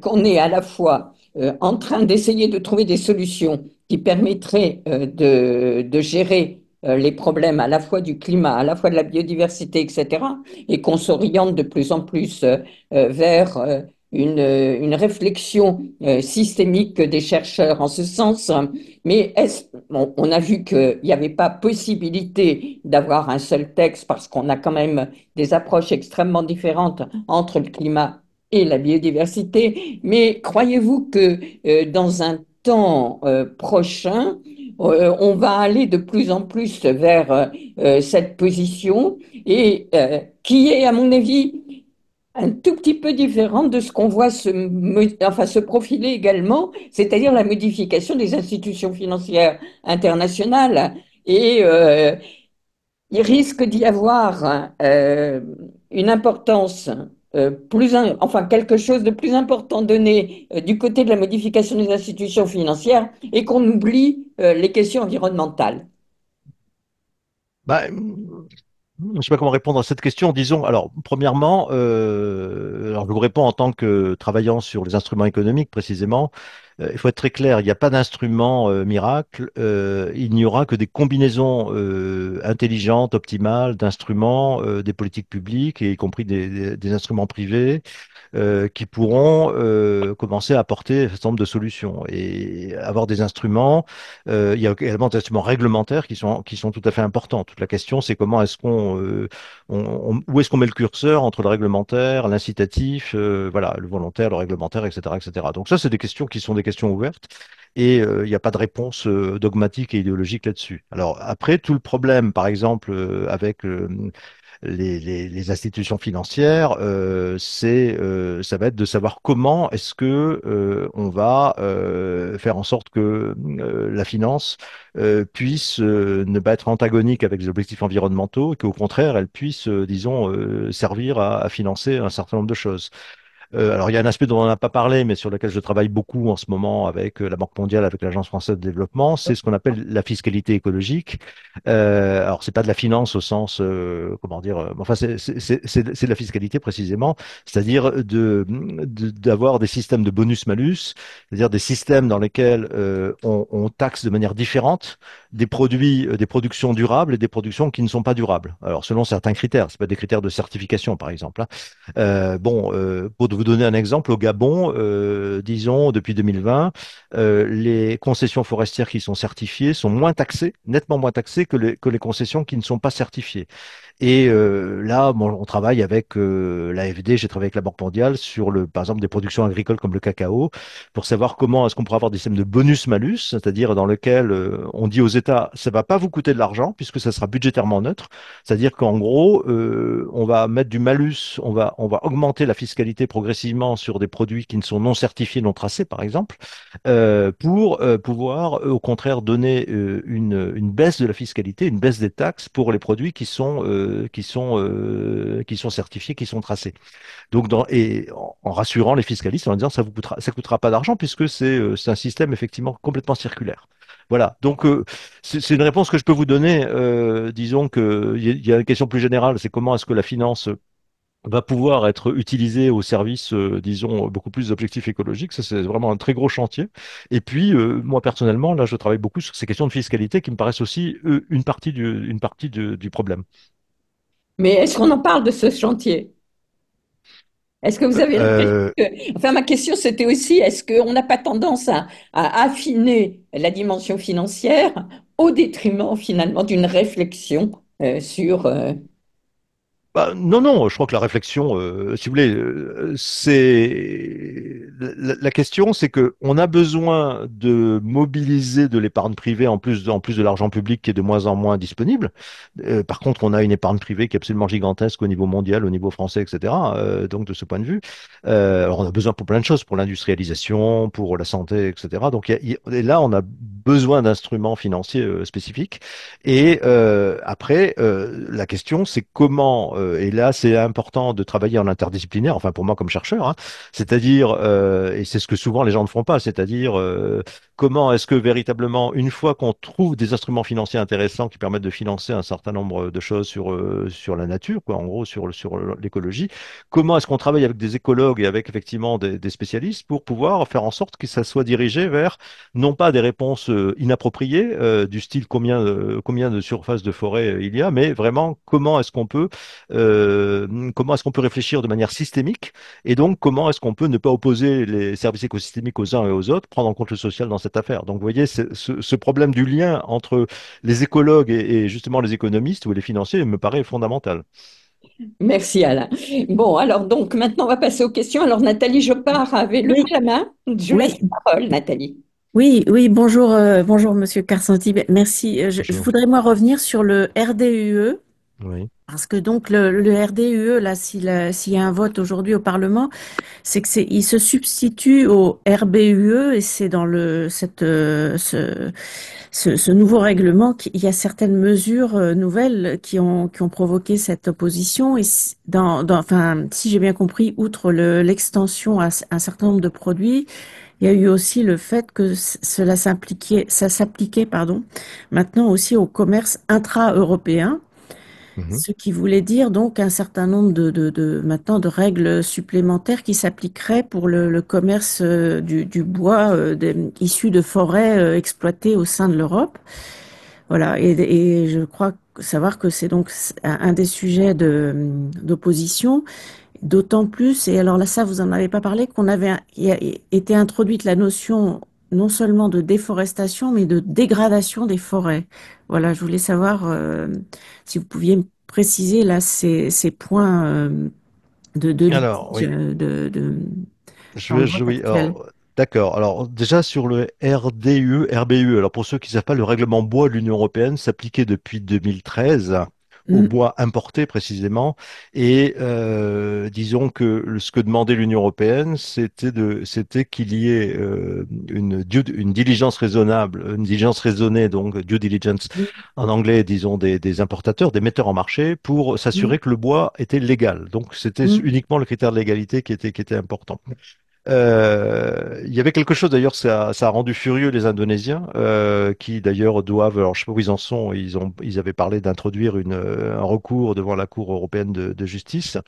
Speaker 1: qu'on est à la fois en train d'essayer de trouver des solutions qui permettraient de gérer les problèmes à la fois du climat, à la fois de la biodiversité, etc., et qu'on s'oriente de plus en plus vers une réflexion systémique des chercheurs en ce sens. Mais on a vu qu'il n'y avait pas possibilité d'avoir un seul texte parce qu'on a quand même des approches extrêmement différentes entre le climat et la biodiversité. Mais croyez-vous que dans un temps prochain, on va aller de plus en plus vers cette position et qui est, à mon avis, un tout petit peu différente de ce qu'on voit enfin, se profiler également, c'est-à-dire la modification des institutions financières internationales. Et il risque d'y avoir une importance enfin quelque chose de plus important donné du côté de la modification des institutions financières et qu'on oublie les questions environnementales.
Speaker 2: Bah, je ne sais pas comment répondre à cette question. Disons, alors, premièrement, alors je vous réponds en tant que travaillant sur les instruments économiques précisément. Il faut être très clair, il n'y a pas d'instrument miracle. Il n'y aura que des combinaisons intelligentes, optimales d'instruments, des politiques publiques, et y compris des instruments privés qui pourront commencer à apporter un certain nombre de solutions et avoir des instruments. Il y a également des instruments réglementaires qui sont tout à fait importants. Toute la question, c'est comment est-ce où est-ce qu'on met le curseur entre le réglementaire, l'incitatif, voilà, le volontaire, le réglementaire, etc., etc. Donc ça, c'est des questions qui sont des questions ouvertes. Et il n'y a pas de réponse dogmatique et idéologique là-dessus. Alors après, tout le problème, par exemple, avec les institutions financières, ça va être de savoir comment est-ce que on va faire en sorte que la finance puisse ne pas être antagonique avec les objectifs environnementaux et qu'au contraire, elle puisse, disons, servir à financer un certain nombre de choses. Alors, il y a un aspect dont on n'a pas parlé, mais sur lequel je travaille beaucoup en ce moment avec la Banque mondiale, avec l'Agence française de développement, c'est ce qu'on appelle la fiscalité écologique. Alors, c'est pas de la finance au sens, comment dire, enfin, c'est de la fiscalité précisément, c'est-à-dire d'avoir des systèmes de bonus-malus, c'est-à-dire des systèmes dans lesquels on taxe de manière différente des produits, des productions durables et des productions qui ne sont pas durables. Alors, selon certains critères, c'est pas des critères de certification, par exemple, hein. Pour vous donner un exemple, au Gabon, disons, depuis 2020, les concessions forestières qui sont certifiées sont moins taxées, nettement moins taxées que les concessions qui ne sont pas certifiées. Et là, bon, on travaille avec l'AFD, j'ai travaillé avec la Banque mondiale sur par exemple, des productions agricoles comme le cacao, pour savoir comment est-ce qu'on pourrait avoir des systèmes de bonus-malus, c'est-à-dire dans lequel on dit aux États, ça va pas vous coûter de l'argent puisque ça sera budgétairement neutre, c'est-à-dire qu'en gros, on va mettre du malus, on va augmenter la fiscalité progressivement sur des produits qui ne sont non certifiés, non tracés, par exemple, pour pouvoir, au contraire, donner une baisse de la fiscalité, une baisse des taxes pour les produits qui sont certifiés, qui sont tracés. Donc, en rassurant les fiscalistes, en disant ça coûtera pas d'argent puisque c'est un système effectivement complètement circulaire. Voilà. Donc, c'est une réponse que je peux vous donner. Disons que il y a une question plus générale, c'est comment est-ce que la finance va pouvoir être utilisée au service, disons, beaucoup plus d'objectifs écologiques. Ça, c'est vraiment un très gros chantier. Et puis, moi, personnellement, là, je travaille beaucoup sur ces questions de fiscalité qui me paraissent aussi une partie du problème.
Speaker 1: Mais est-ce qu'on en parle de ce chantier? Est-ce que vous avez l'impression
Speaker 2: Euh,
Speaker 1: Enfin, ma question, c'était aussi, est-ce qu'on n'a pas tendance à affiner la dimension financière au détriment, finalement, d'une réflexion sur...
Speaker 2: Bah, non, non, je crois que la réflexion, si vous voulez, c'est la question, c'est que on a besoin de mobiliser de l'épargne privée en plus de l'argent public qui est de moins en moins disponible. Par contre, on a une épargne privée qui est absolument gigantesque au niveau mondial, au niveau français, etc. Donc, de ce point de vue, alors on a besoin pour plein de choses, pour l'industrialisation, pour la santé, etc. Donc, et là, on a besoin d'instruments financiers spécifiques. Et après, la question, c'est comment, et là, c'est important de travailler en interdisciplinaire, enfin pour moi comme chercheur, hein, c'est-à-dire, et c'est ce que souvent les gens ne font pas, c'est-à-dire comment est-ce que véritablement, une fois qu'on trouve des instruments financiers intéressants qui permettent de financer un certain nombre de choses sur la nature, quoi, en gros sur l'écologie, comment est-ce qu'on travaille avec des écologues et avec effectivement des spécialistes pour pouvoir faire en sorte que ça soit dirigé vers non pas des réponses inappropriées du style combien de surface de forêt il y a, mais vraiment comment est-ce qu'on peut réfléchir de manière systémique et donc comment est-ce qu'on peut ne pas opposer les services écosystémiques aux uns et aux autres, prendre en compte le social dans cette affaire. Donc vous voyez, ce problème du lien entre les écologues et justement les économistes ou les financiers me paraît fondamental.
Speaker 1: Merci Alain. Bon, alors donc maintenant on va passer aux questions. Alors Nathalie Jopard avait levé
Speaker 4: Oui,
Speaker 1: la main. Je vous laisse
Speaker 4: oui,
Speaker 1: la parole, Nathalie.
Speaker 4: oui, oui, bonjour, bonjour Monsieur Carsanti. Merci. Je
Speaker 2: Bonjour.
Speaker 4: voudrais moi revenir sur le RDUE,
Speaker 2: Oui.
Speaker 4: parce que donc le RDUE, là, s'il y a un vote aujourd'hui au Parlement, c'est que il se substitue au RBUE et c'est dans ce nouveau règlement qu'il y a certaines mesures nouvelles qui ont provoqué cette opposition. Et enfin, si j'ai bien compris, outre l'extension à un certain nombre de produits, il y a eu aussi le fait que ça s'appliquait, pardon, maintenant aussi au commerce intra-européen,
Speaker 2: Mhm.
Speaker 4: ce qui voulait dire donc un certain nombre maintenant de règles supplémentaires qui s'appliqueraient pour le commerce du bois issu de forêts exploitées au sein de l'Europe. Voilà, et je crois savoir que c'est donc un des sujets d'opposition. D'autant plus, et alors là, ça, vous en avez pas parlé, il a été introduite la notion non seulement de déforestation, mais de dégradation des forêts. Voilà, je voulais savoir si vous pouviez me préciser là ces points de
Speaker 2: Alors,
Speaker 4: litige
Speaker 2: oui.
Speaker 4: dans le vote
Speaker 2: Oui,
Speaker 4: actuel.
Speaker 2: alors, d'accord. Alors, déjà sur le RBUE, alors pour ceux qui ne savent pas, le règlement bois de l'Union européenne s'appliquait depuis 2013 au
Speaker 4: Mm,
Speaker 2: bois importé précisément. Et disons que ce que demandait l'Union européenne, c'était qu'il y ait une diligence raisonnable, une diligence raisonnée, donc due diligence
Speaker 4: mm,
Speaker 2: en anglais, disons des importateurs, des metteurs en marché, pour
Speaker 4: mm,
Speaker 2: s'assurer que le bois était légal. Donc, c'était
Speaker 4: mm,
Speaker 2: uniquement le critère de légalité qui était important. Il y avait quelque chose d'ailleurs, ça a rendu furieux les Indonésiens, qui d'ailleurs doivent, alors je sais pas où ils en sont, ils avaient parlé d'introduire un recours devant la Cour européenne de justice,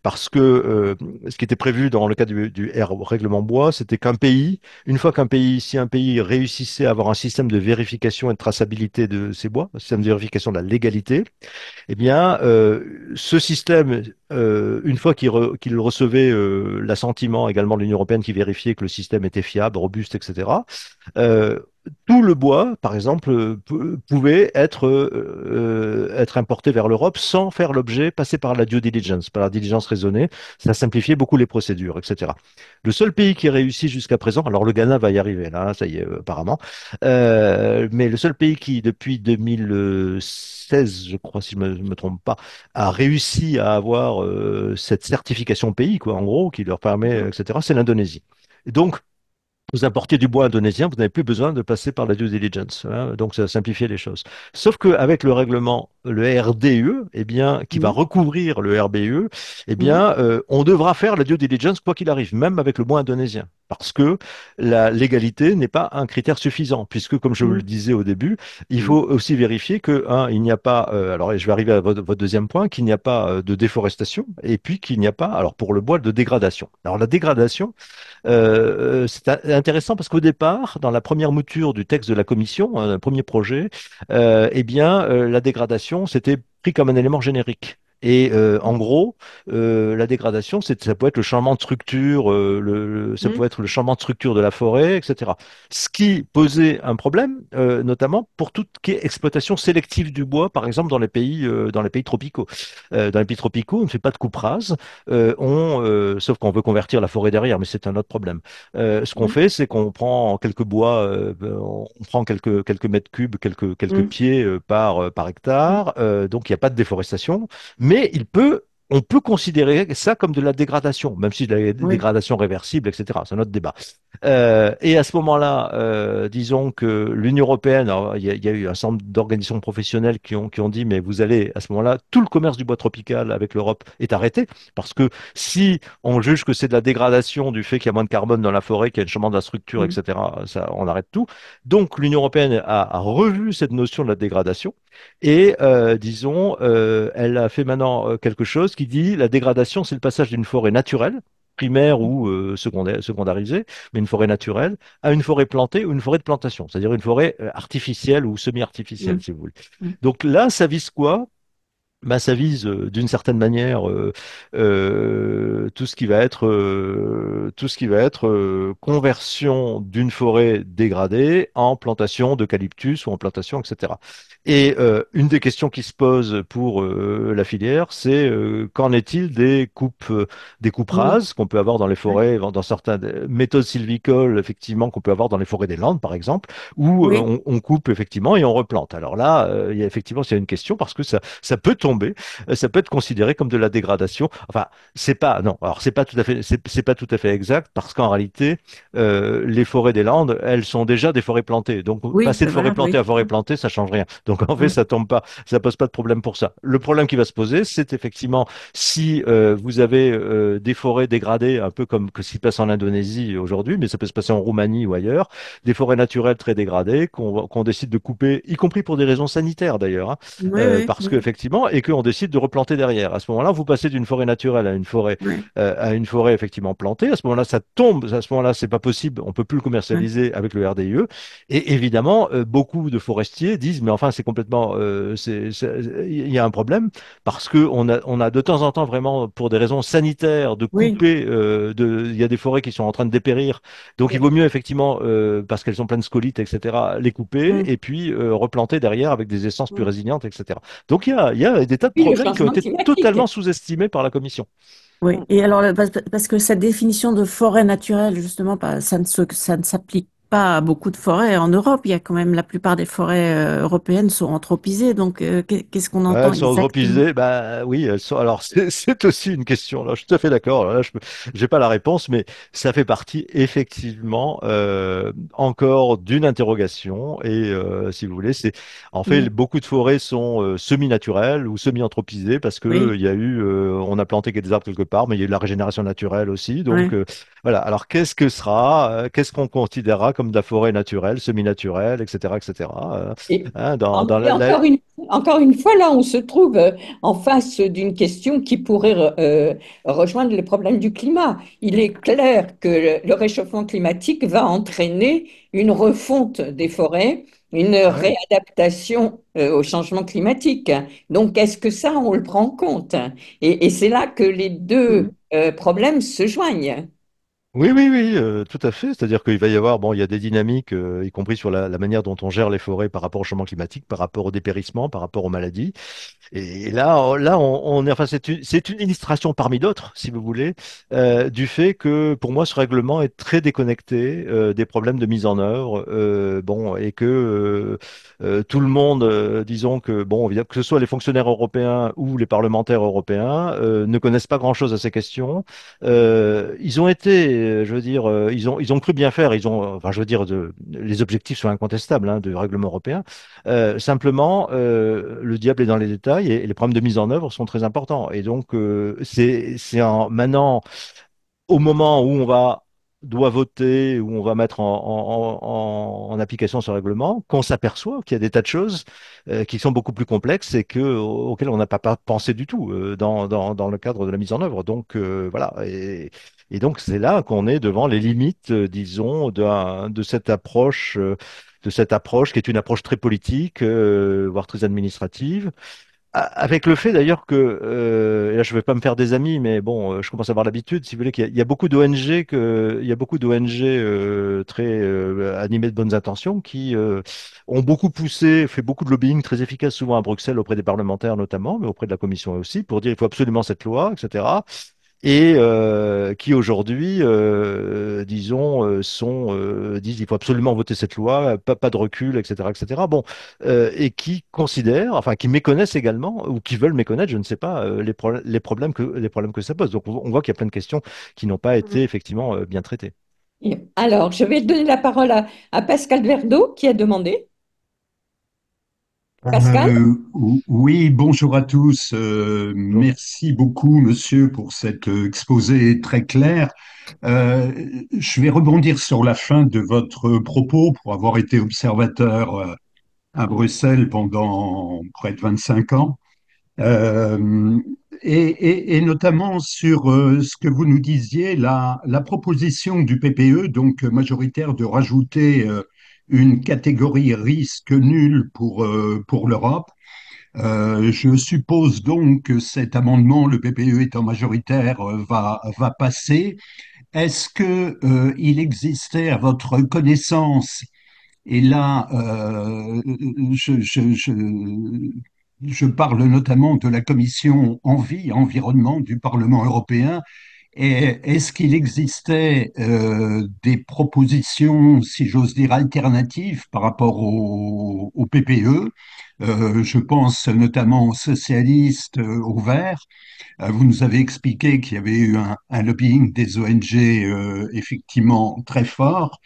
Speaker 2: parce que ce qui était prévu dans le cadre du règlement bois, c'était une fois si un pays réussissait à avoir un système de vérification et de traçabilité de ses bois, un système de vérification de la légalité, eh bien, ce système, une fois qu'il recevait l'assentiment également de l'Union européenne qui vérifiait que le système était fiable, robuste, etc., euh, tout le bois, par exemple, pouvait être importé vers l'Europe sans faire l'objet, passer par la due diligence, par la diligence raisonnée. Ça simplifiait beaucoup les procédures, etc. Le seul pays qui a réussi jusqu'à présent, alors le Ghana va y arriver, là, ça y est, apparemment, mais le seul pays qui, depuis 2016, je crois, si je me trompe pas, a réussi à avoir cette certification pays, quoi, en gros, qui leur permet, etc., c'est l'Indonésie. Et donc, vous importiez du bois indonésien, vous n'avez plus besoin de passer par la due diligence, hein, donc ça a simplifié les choses. Sauf qu'avec le règlement, le RDE, eh bien, qui va
Speaker 4: mm,
Speaker 2: recouvrir le RBE, eh
Speaker 4: mm,
Speaker 2: bien, on devra faire la due diligence quoi qu'il arrive, même avec le bois indonésien, parce que la légalité n'est pas un critère suffisant, puisque, comme je vous le
Speaker 4: mm,
Speaker 2: disais au début, il
Speaker 4: mm,
Speaker 2: faut aussi vérifier que, un, il n'y a pas, alors je vais arriver à votre deuxième point, qu'il n'y a pas de déforestation, et puis qu'il n'y a pas, alors pour le bois, de dégradation. Alors la dégradation, c'est intéressant parce qu'au départ, dans la première mouture du texte de la commission, le premier projet, la dégradation, c'était pris comme un élément générique. Et en gros, la dégradation, ça peut être le changement de structure, ça peut
Speaker 4: Mhm.
Speaker 2: être le changement de structure de la forêt, etc. Ce qui posait un problème, notamment pour tout ce qui est exploitation sélective du bois, par exemple dans les pays tropicaux. Dans les pays tropicaux, on ne fait pas de coupe rase, sauf qu'on veut convertir la forêt derrière, mais c'est un autre problème. Ce qu'on
Speaker 4: Mhm.
Speaker 2: fait, c'est qu'on prend quelques bois, on prend quelques mètres cubes, quelques
Speaker 4: Mhm.
Speaker 2: pieds par hectare, donc il n'y a pas de déforestation. Mais on peut considérer ça comme de la dégradation, même si la
Speaker 4: Oui,
Speaker 2: dégradation réversible, etc. C'est un autre débat. Et à ce moment-là, disons que l'Union européenne, alors, il y a eu un certain nombre d'organisations professionnelles qui ont dit, mais vous allez, à ce moment-là, tout le commerce du bois tropical avec l'Europe est arrêté, parce que si on juge que c'est de la dégradation du fait qu'il y a moins de carbone dans la forêt, qu'il y a un changement de la structure,
Speaker 4: Mhm.
Speaker 2: etc., ça, on arrête tout. Donc l'Union européenne a revu cette notion de la dégradation. Et disons, elle a fait maintenant quelque chose qui dit la dégradation, c'est le passage d'une forêt naturelle, primaire ou secondarisée, mais une forêt naturelle, à une forêt plantée ou une forêt de plantation, c'est-à-dire une forêt artificielle ou semi-artificielle,
Speaker 4: Mhm.
Speaker 2: si vous voulez.
Speaker 4: Mhm.
Speaker 2: Donc là, ça vise quoi? Ben, ça vise d'une certaine manière tout ce qui va être conversion d'une forêt dégradée en plantation d'eucalyptus ou en plantation, etc. Et une des questions qui se posent pour la filière, c'est qu'en est-il des coupes
Speaker 4: Mhm.
Speaker 2: rases qu'on peut avoir dans les
Speaker 4: Ouais.
Speaker 2: forêts, dans certaines méthodes sylvicoles, effectivement, qu'on peut avoir dans les forêts des Landes, par exemple, où
Speaker 4: Oui,
Speaker 2: on coupe effectivement et on replante. Alors là, il y a effectivement, c'est une question parce que ça peut tomber, ça peut être considéré comme de la dégradation. Enfin, c'est pas, non, alors c'est pas tout à fait exact parce qu'en réalité, les forêts des Landes, elles sont déjà des forêts plantées. Donc,
Speaker 4: oui,
Speaker 2: passer de forêt
Speaker 4: voilà,
Speaker 2: plantée
Speaker 4: oui.
Speaker 2: à forêt plantée, ça change rien. Donc, en fait,
Speaker 4: Mhm.
Speaker 2: ça tombe pas, ça pose pas de problème pour ça. Le problème qui va se poser, c'est effectivement si vous avez des forêts dégradées, un peu comme ce qui se passe en Indonésie aujourd'hui, mais ça peut se passer en Roumanie ou ailleurs, des forêts naturelles très dégradées qu'on décide de couper, y compris pour des raisons sanitaires d'ailleurs, hein,
Speaker 4: Oui, oui,
Speaker 2: parce
Speaker 4: oui,
Speaker 2: qu'effectivement, et qu'on décide de replanter derrière. À ce moment-là, vous passez d'une forêt naturelle
Speaker 4: oui,
Speaker 2: à une forêt effectivement plantée. À ce moment-là, ça tombe. À ce moment-là, c'est pas possible. On peut plus le
Speaker 4: oui,
Speaker 2: commercialiser avec le RDIE. Et évidemment, beaucoup de forestiers disent, mais enfin, c'est complètement, il y a un problème parce que on a de temps en temps vraiment, pour des raisons sanitaires, de
Speaker 4: oui,
Speaker 2: couper. Il y a des forêts qui sont en train de dépérir. Donc, il vaut mieux effectivement, parce qu'elles sont pleines de scolytes, etc., les couper
Speaker 4: oui,
Speaker 2: et puis replanter derrière avec des essences plus
Speaker 4: oui.
Speaker 2: résilientes, etc. Donc il y a des tas de
Speaker 1: Oui, le
Speaker 2: problèmes qui ont
Speaker 1: changement
Speaker 2: été
Speaker 1: climatique.
Speaker 2: totalement sous-estimés par la Commission.
Speaker 4: Oui, et alors, parce que cette définition de forêt naturelle, justement, ça ne s'applique pas à beaucoup de forêts en Europe. Il y a quand même, la plupart des forêts européennes sont anthropisées. Donc, qu'est-ce qu'on
Speaker 2: Ouais,
Speaker 4: entend
Speaker 2: elles sont
Speaker 4: exactement?
Speaker 2: anthropisées, bah oui, elles sont. Alors c'est aussi une question. Là, je suis tout à fait d'accord. Là, j'ai pas la réponse, mais ça fait partie effectivement encore d'une interrogation. Et si vous voulez, c'est en fait
Speaker 4: Mhm.
Speaker 2: beaucoup de forêts sont semi-naturelles ou semi-anthropisées parce que
Speaker 4: Oui,
Speaker 2: il y a eu, on a planté des arbres quelque part, mais il y a eu de la régénération naturelle aussi. Donc
Speaker 4: oui.
Speaker 2: voilà. Alors qu'est-ce qu'on considérera comme de la forêt naturelle, semi-naturelle, etc., etc.
Speaker 1: Et,
Speaker 2: Hein,
Speaker 1: en-
Speaker 2: dans
Speaker 1: et encore une fois, là, on se trouve en face d'une question qui pourrait rejoindre les problèmes du climat. Il est clair que le réchauffement climatique va entraîner une refonte des forêts, une
Speaker 2: Ouais.
Speaker 1: réadaptation au changement climatique. Donc, est-ce que ça, on le prend en compte? Et c'est là que les deux
Speaker 4: Mhm.
Speaker 2: Mm.
Speaker 1: problèmes se joignent.
Speaker 2: Oui, tout à fait. C'est-à-dire qu'il va y avoir, bon, il y a des dynamiques, y compris sur la manière dont on gère les forêts par rapport au changement climatique, par rapport au dépérissement, par rapport aux maladies. Et là, on est, enfin, c'est une illustration parmi d'autres, si vous voulez, du fait que, pour moi, ce règlement est très déconnecté des problèmes de mise en œuvre, bon, et que tout le monde, disons que, bon, que ce soit les fonctionnaires européens ou les parlementaires européens, ne connaissent pas grand-chose à ces questions. Ils ont été, je veux dire, ils ont cru bien faire. Enfin, je veux dire, les objectifs sont incontestables hein, du règlement européen. Simplement, le diable est dans les détails et les problèmes de mise en œuvre sont très importants. Et donc, maintenant, au moment où doit voter, où on va mettre en application ce règlement, qu'on s'aperçoit qu'il y a des tas de choses qui sont beaucoup plus complexes et auxquelles on n'a pas pensé du tout dans le cadre de la mise en œuvre. Donc, voilà. Et donc, c'est là qu'on est devant les limites, disons, de cette approche qui est une approche très politique, voire très administrative, Avec le fait d'ailleurs que, et là je ne vais pas me faire des amis, mais bon, je commence à avoir l'habitude, si vous voulez, qu'il y a beaucoup d'ONG il y a beaucoup d'ONG très animées de bonnes intentions qui ont beaucoup poussé, fait beaucoup de lobbying très efficace, souvent à Bruxelles auprès des parlementaires notamment, mais auprès de la Commission aussi, pour dire il faut absolument cette loi, etc. Et qui aujourd'hui, disons, disent il faut absolument voter cette loi, pas de recul, etc., etc. Bon, et qui considèrent, enfin, qui méconnaissent également, ou qui veulent méconnaître, je ne sais pas, les problèmes que ça pose. Donc, on voit qu'il y a plein de questions qui n'ont pas été effectivement bien traitées.
Speaker 1: Alors, je vais donner la parole à Pascal Verdeau qui a demandé. Pascal?
Speaker 5: Oui, bonjour à tous.
Speaker 2: Bonjour.
Speaker 5: Merci beaucoup, monsieur, pour cet exposé très clair. Euh, je vais rebondir sur la fin de votre propos pour avoir été observateur à Bruxelles pendant près de 25 ans. Euh, et notamment sur ce que vous nous disiez, la proposition du PPE, donc majoritaire, de rajouter une catégorie risque nul pour l'Europe. Je suppose donc que cet amendement, le PPE étant majoritaire, va passer. Est-ce que, il existait à votre connaissance, et là, je parle notamment de la commission Environnement du Parlement européen, et est-ce qu'il existait des propositions, si j'ose dire, alternatives par rapport au PPE? Je pense notamment aux socialistes, aux Verts. Vous nous avez expliqué qu'il y avait eu un lobbying des ONG effectivement très fort.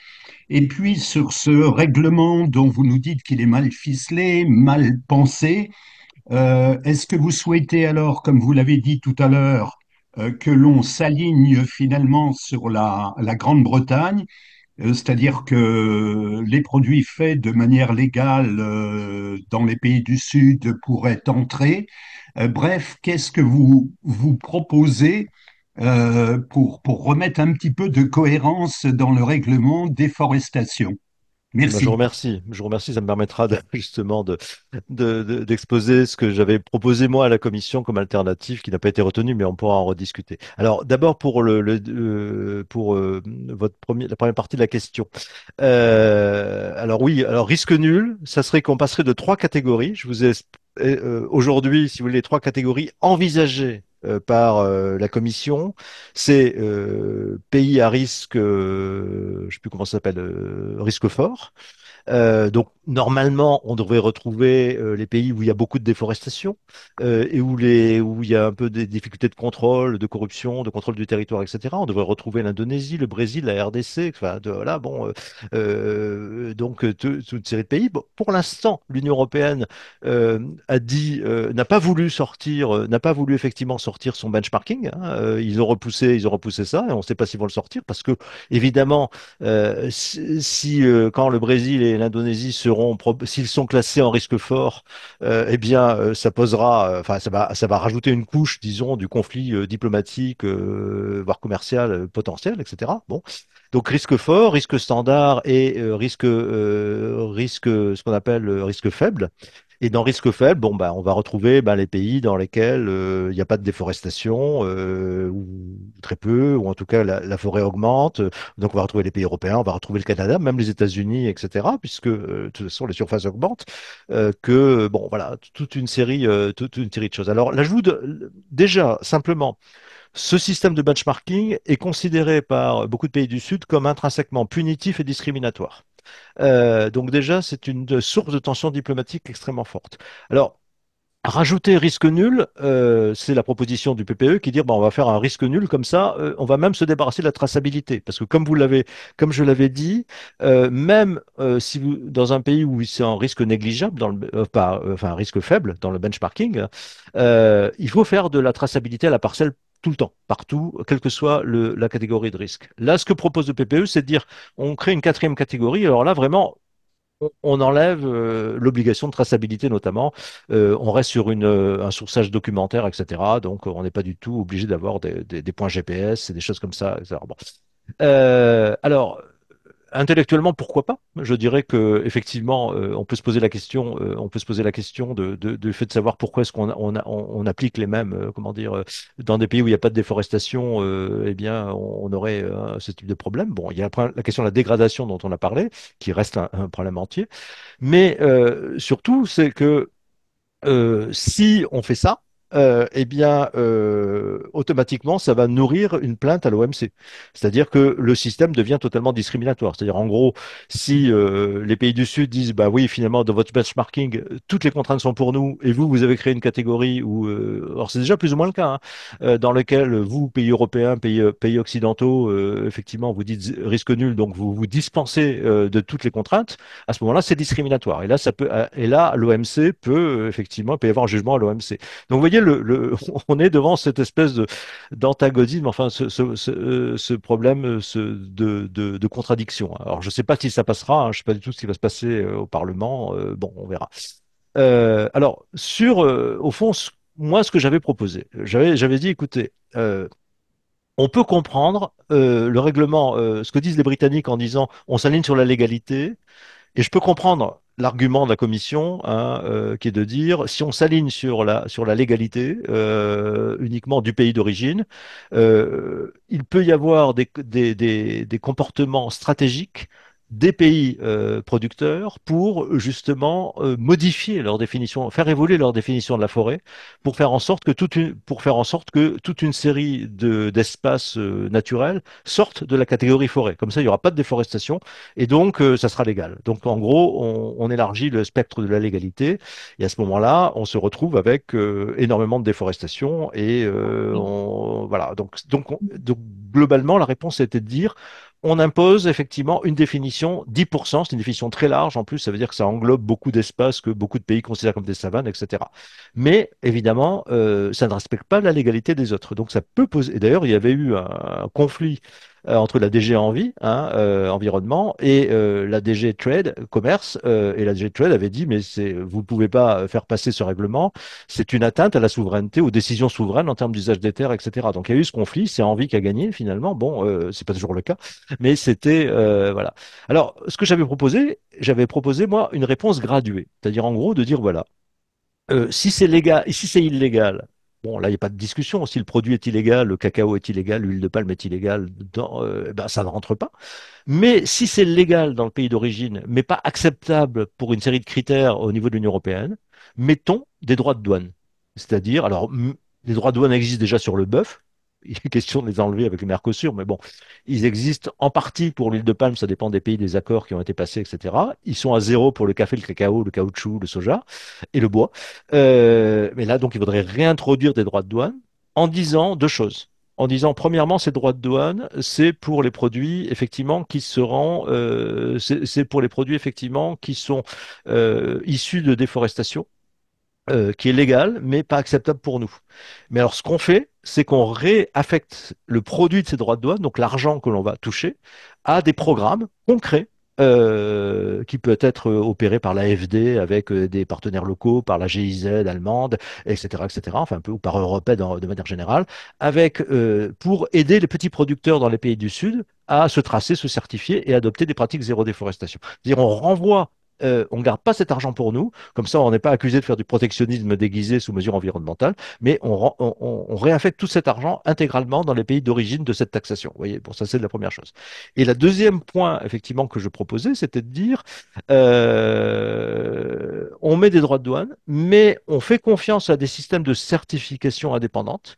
Speaker 5: Et puis sur ce règlement dont vous nous dites qu'il est mal ficelé, mal pensé, est-ce que vous souhaitez alors, comme vous l'avez dit tout à l'heure, que l'on s'aligne finalement sur la Grande-Bretagne, c'est-à-dire que les produits faits de manière légale dans les pays du Sud pourraient entrer? Bref, qu'est-ce que vous proposez pour remettre un petit peu de cohérence dans le règlement déforestation?
Speaker 2: Ben, je vous
Speaker 5: Merci.
Speaker 2: remercie. Je vous remercie. Ça me permettra justement d'exposer ce que j'avais proposé moi à la commission comme alternative qui n'a pas été retenu, mais on pourra en rediscuter. Alors, d'abord pour pour la première partie de la question. Alors oui, alors risque nul, ça serait qu'on passerait de trois catégories. Je vous ai aujourd'hui, si vous voulez, les trois catégories envisagées par la Commission, c'est pays à risque, je ne sais plus comment ça s'appelle, risque fort. Donc normalement, on devrait retrouver les pays où il y a beaucoup de déforestation et où il y a un peu des difficultés de contrôle, de corruption, de contrôle du territoire, etc. On devrait retrouver l'Indonésie, le Brésil, la RDC, enfin voilà, bon, donc toute une série de pays. Bon, pour l'instant, l'Union européenne n'a pas voulu sortir, n'a pas voulu effectivement sortir son benchmarking, hein. Ils ont repoussé ça et on ne sait pas s'ils vont le sortir parce que évidemment quand le Brésil et l'Indonésie s'ils sont classés en risque fort, eh bien, ça posera, enfin, ça va rajouter une couche, disons, du conflit diplomatique, voire commercial potentiel, etc. Bon, donc risque fort, risque standard et risque, ce qu'on appelle risque faible. Et dans risque faible, bon, bah, on va retrouver bah, les pays dans lesquels il n'y a pas de déforestation, ou très peu, ou en tout cas la forêt augmente. Donc on va retrouver les pays européens, on va retrouver le Canada, même les États-Unis, etc., puisque de toute façon les surfaces augmentent. Bon, voilà, toute une série de choses. Alors l'ajout déjà simplement. Ce système de benchmarking est considéré par beaucoup de pays du Sud comme intrinsèquement punitif et discriminatoire. Donc déjà, c'est une source de tension diplomatique extrêmement forte. Alors, rajouter risque nul, c'est la proposition du PPE qui dit bon, on va faire un risque nul comme ça, on va même se débarrasser de la traçabilité parce que comme je l'avais dit, même si vous dans un pays où c'est un risque négligeable enfin un risque faible dans le benchmarking, il faut faire de la traçabilité à la parcelle tout le temps, partout, quelle que soit la catégorie de risque. Là, ce que propose le PPE, c'est de dire on crée une quatrième catégorie. Alors là, vraiment, on enlève l'obligation de traçabilité notamment. On reste sur un sourçage documentaire, etc. Donc on n'est pas du tout obligé d'avoir des points GPS et des choses comme ça, etc. Bon. Alors, intellectuellement, pourquoi pas? Je dirais que effectivement, on peut se poser la question, du fait de savoir pourquoi est-ce qu'on applique les mêmes, comment dire, dans des pays où il n'y a pas de déforestation, eh bien, on aurait ce type de problème. Bon, il y a la question de la dégradation dont on a parlé, qui reste un problème entier. Mais surtout, c'est que si on fait ça, eh bien, automatiquement, ça va nourrir une plainte à l'OMC. C'est-à-dire que le système devient totalement discriminatoire. C'est-à-dire, en gros, si les pays du Sud disent, bah oui, finalement, dans votre benchmarking, toutes les contraintes sont pour nous, et vous, vous avez créé une catégorie où, alors c'est déjà plus ou moins le cas, hein, dans lequel vous, pays européens, pays occidentaux, effectivement, vous dites risque nul, donc vous vous dispensez de toutes les contraintes. À ce moment-là, c'est discriminatoire. Et là, l'OMC peut effectivement, il peut y avoir un jugement à l'OMC. Donc, vous voyez, on est devant cette espèce d'antagonisme, enfin, ce problème de contradiction. Alors, je ne sais pas si ça passera, hein, je ne sais pas du tout ce qui va se passer au Parlement. Bon, on verra. Au fond, moi, ce que j'avais proposé, j'avais dit, écoutez, on peut comprendre le règlement, ce que disent les Britanniques en disant on s'aligne sur la légalité. Et je peux comprendre l'argument de la commission, hein, qui est de dire, si on s'aligne sur la légalité uniquement du pays d'origine, il peut y avoir des comportements stratégiques des pays producteurs pour justement modifier leur définition, faire évoluer leur définition de la forêt, pour faire en sorte que toute une série d'espaces naturels sortent de la catégorie forêt. Comme ça, il n'y aura pas de déforestation et donc, ça sera légal. Donc, en gros, on élargit le spectre de la légalité. Et à ce moment-là, on se retrouve avec énormément de déforestation. Et voilà. Donc, globalement, la réponse était de dire, on impose effectivement une définition 10%. C'est une définition très large. En plus, ça veut dire que ça englobe beaucoup d'espaces que beaucoup de pays considèrent comme des savanes, etc. Mais évidemment, ça ne respecte pas la légalité des autres. Donc, ça peut poser. Et d'ailleurs, il y avait eu un conflit entre la DG Envie, hein, environnement, et la DG Trade, commerce, et la DG Trade avait dit, mais vous ne pouvez pas faire passer ce règlement, c'est une atteinte à la souveraineté, aux décisions souveraines en termes d'usage des terres, etc. Donc il y a eu ce conflit, c'est Envie qui a gagné finalement, bon, c'est pas toujours le cas, mais c'était, voilà. Alors, ce que j'avais proposé, moi, une réponse graduée, c'est-à-dire en gros de dire, voilà, si c'est légal, et si c'est illégal, bon, là, il n'y a pas de discussion. Si le produit est illégal, le cacao est illégal, l'huile de palme est illégale, ben, ça ne rentre pas. Mais si c'est légal dans le pays d'origine, mais pas acceptable pour une série de critères au niveau de l'Union européenne, mettons des droits de douane. C'est-à-dire, alors, les droits de douane existent déjà sur le bœuf. Il est question de les enlever avec le Mercosur, mais bon, ils existent en partie pour l'huile de palme, ça dépend des pays, des accords qui ont été passés, etc. Ils sont à zéro pour le café, le cacao, le caoutchouc, le soja et le bois. Mais là, donc, il faudrait réintroduire des droits de douane en disant deux choses. En disant, premièrement, ces droits de douane, c'est pour les produits effectivement c'est pour les produits effectivement qui sont issus de déforestation, qui est légale, mais pas acceptable pour nous. Mais alors, ce qu'on fait, c'est qu'on réaffecte le produit de ces droits de douane, donc l'argent que l'on va toucher, à des programmes concrets qui peut être opéré par l'AFD avec des partenaires locaux, par la GIZ allemande, etc., etc., enfin un peu ou par Européenne de manière générale, pour aider les petits producteurs dans les pays du Sud à se tracer, se certifier et adopter des pratiques zéro déforestation. C'est-à-dire on renvoie on ne garde pas cet argent pour nous, comme ça on n'est pas accusé de faire du protectionnisme déguisé sous mesure environnementale, mais on réaffecte tout cet argent intégralement dans les pays d'origine de cette taxation. Vous voyez, bon, ça c'est la première chose. Et le deuxième point, effectivement, que je proposais, c'était de dire, on met des droits de douane, mais on fait confiance à des systèmes de certification indépendante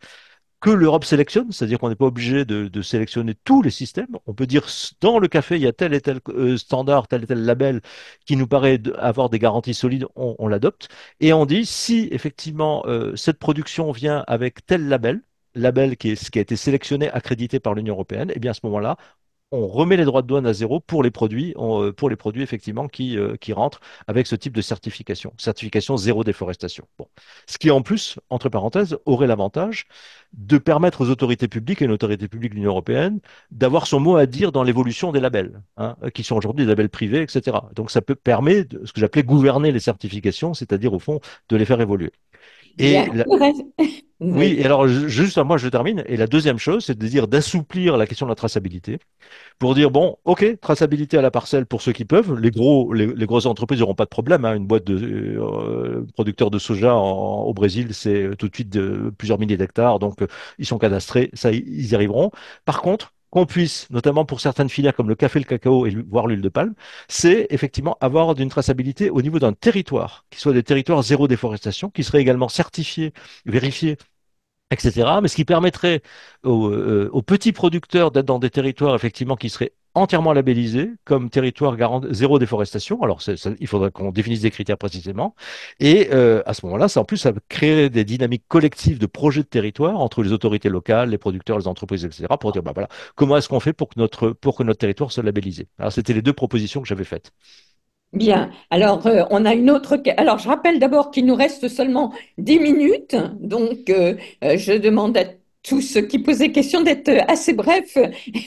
Speaker 2: que l'Europe sélectionne, c'est-à-dire qu'on n'est pas obligé de sélectionner tous les systèmes. On peut dire dans le café, il y a tel et tel standard, tel et tel label qui nous paraît avoir des garanties solides, on l'adopte. Et on dit si effectivement cette production vient avec tel label qui a été sélectionné, accrédité par l'Union européenne, et bien à ce moment-là, on remet les droits de douane à zéro pour les produits effectivement qui rentrent avec ce type de certification zéro déforestation. Bon. Ce qui en plus, entre parenthèses, aurait l'avantage de permettre aux autorités publiques et une autorité publique de l'Union européenne d'avoir son mot à dire dans l'évolution des labels, hein, qui sont aujourd'hui des labels privés, etc. Donc ça peut permettre ce que j'appelais gouverner les certifications, c'est-à-dire au fond de les faire évoluer. Et
Speaker 1: Bien. Le reste-
Speaker 2: oui,
Speaker 1: Oui.
Speaker 2: et alors juste, moi je termine. Et la deuxième chose, c'est de dire d'assouplir la question de la traçabilité pour dire, bon, OK, traçabilité à la parcelle pour ceux qui peuvent. Les grosses entreprises n'auront pas de problème, hein. Une boîte de producteurs de soja au Brésil, c'est tout de suite plusieurs milliers d'hectares, donc ils sont cadastrés, ça, ils y arriveront. Par contre, qu'on puisse, notamment pour certaines filières comme le café, le cacao et voire l'huile de palme, c'est effectivement avoir d'une traçabilité au niveau d'un territoire, qui soit des territoires zéro déforestation, qui seraient également certifiés, vérifiés, etc. Mais ce qui permettrait aux petits producteurs d'être dans des territoires effectivement qui seraient entièrement labellisés comme territoire garant zéro déforestation. Alors, il faudrait qu'on définisse des critères précisément. Et à ce moment-là, ça en plus, ça créer des dynamiques collectives de projets de territoire entre les autorités locales, les producteurs, les entreprises, etc. pour dire, bah voilà, comment est-ce qu'on fait pour que notre territoire soit labellisé? Alors, c'était les deux propositions que j'avais faites.
Speaker 1: Bien. Alors, on a une autre. Alors, je rappelle d'abord qu'il nous reste seulement 10 minutes. Donc, je demande à tous ceux qui posaient question d'être assez brefs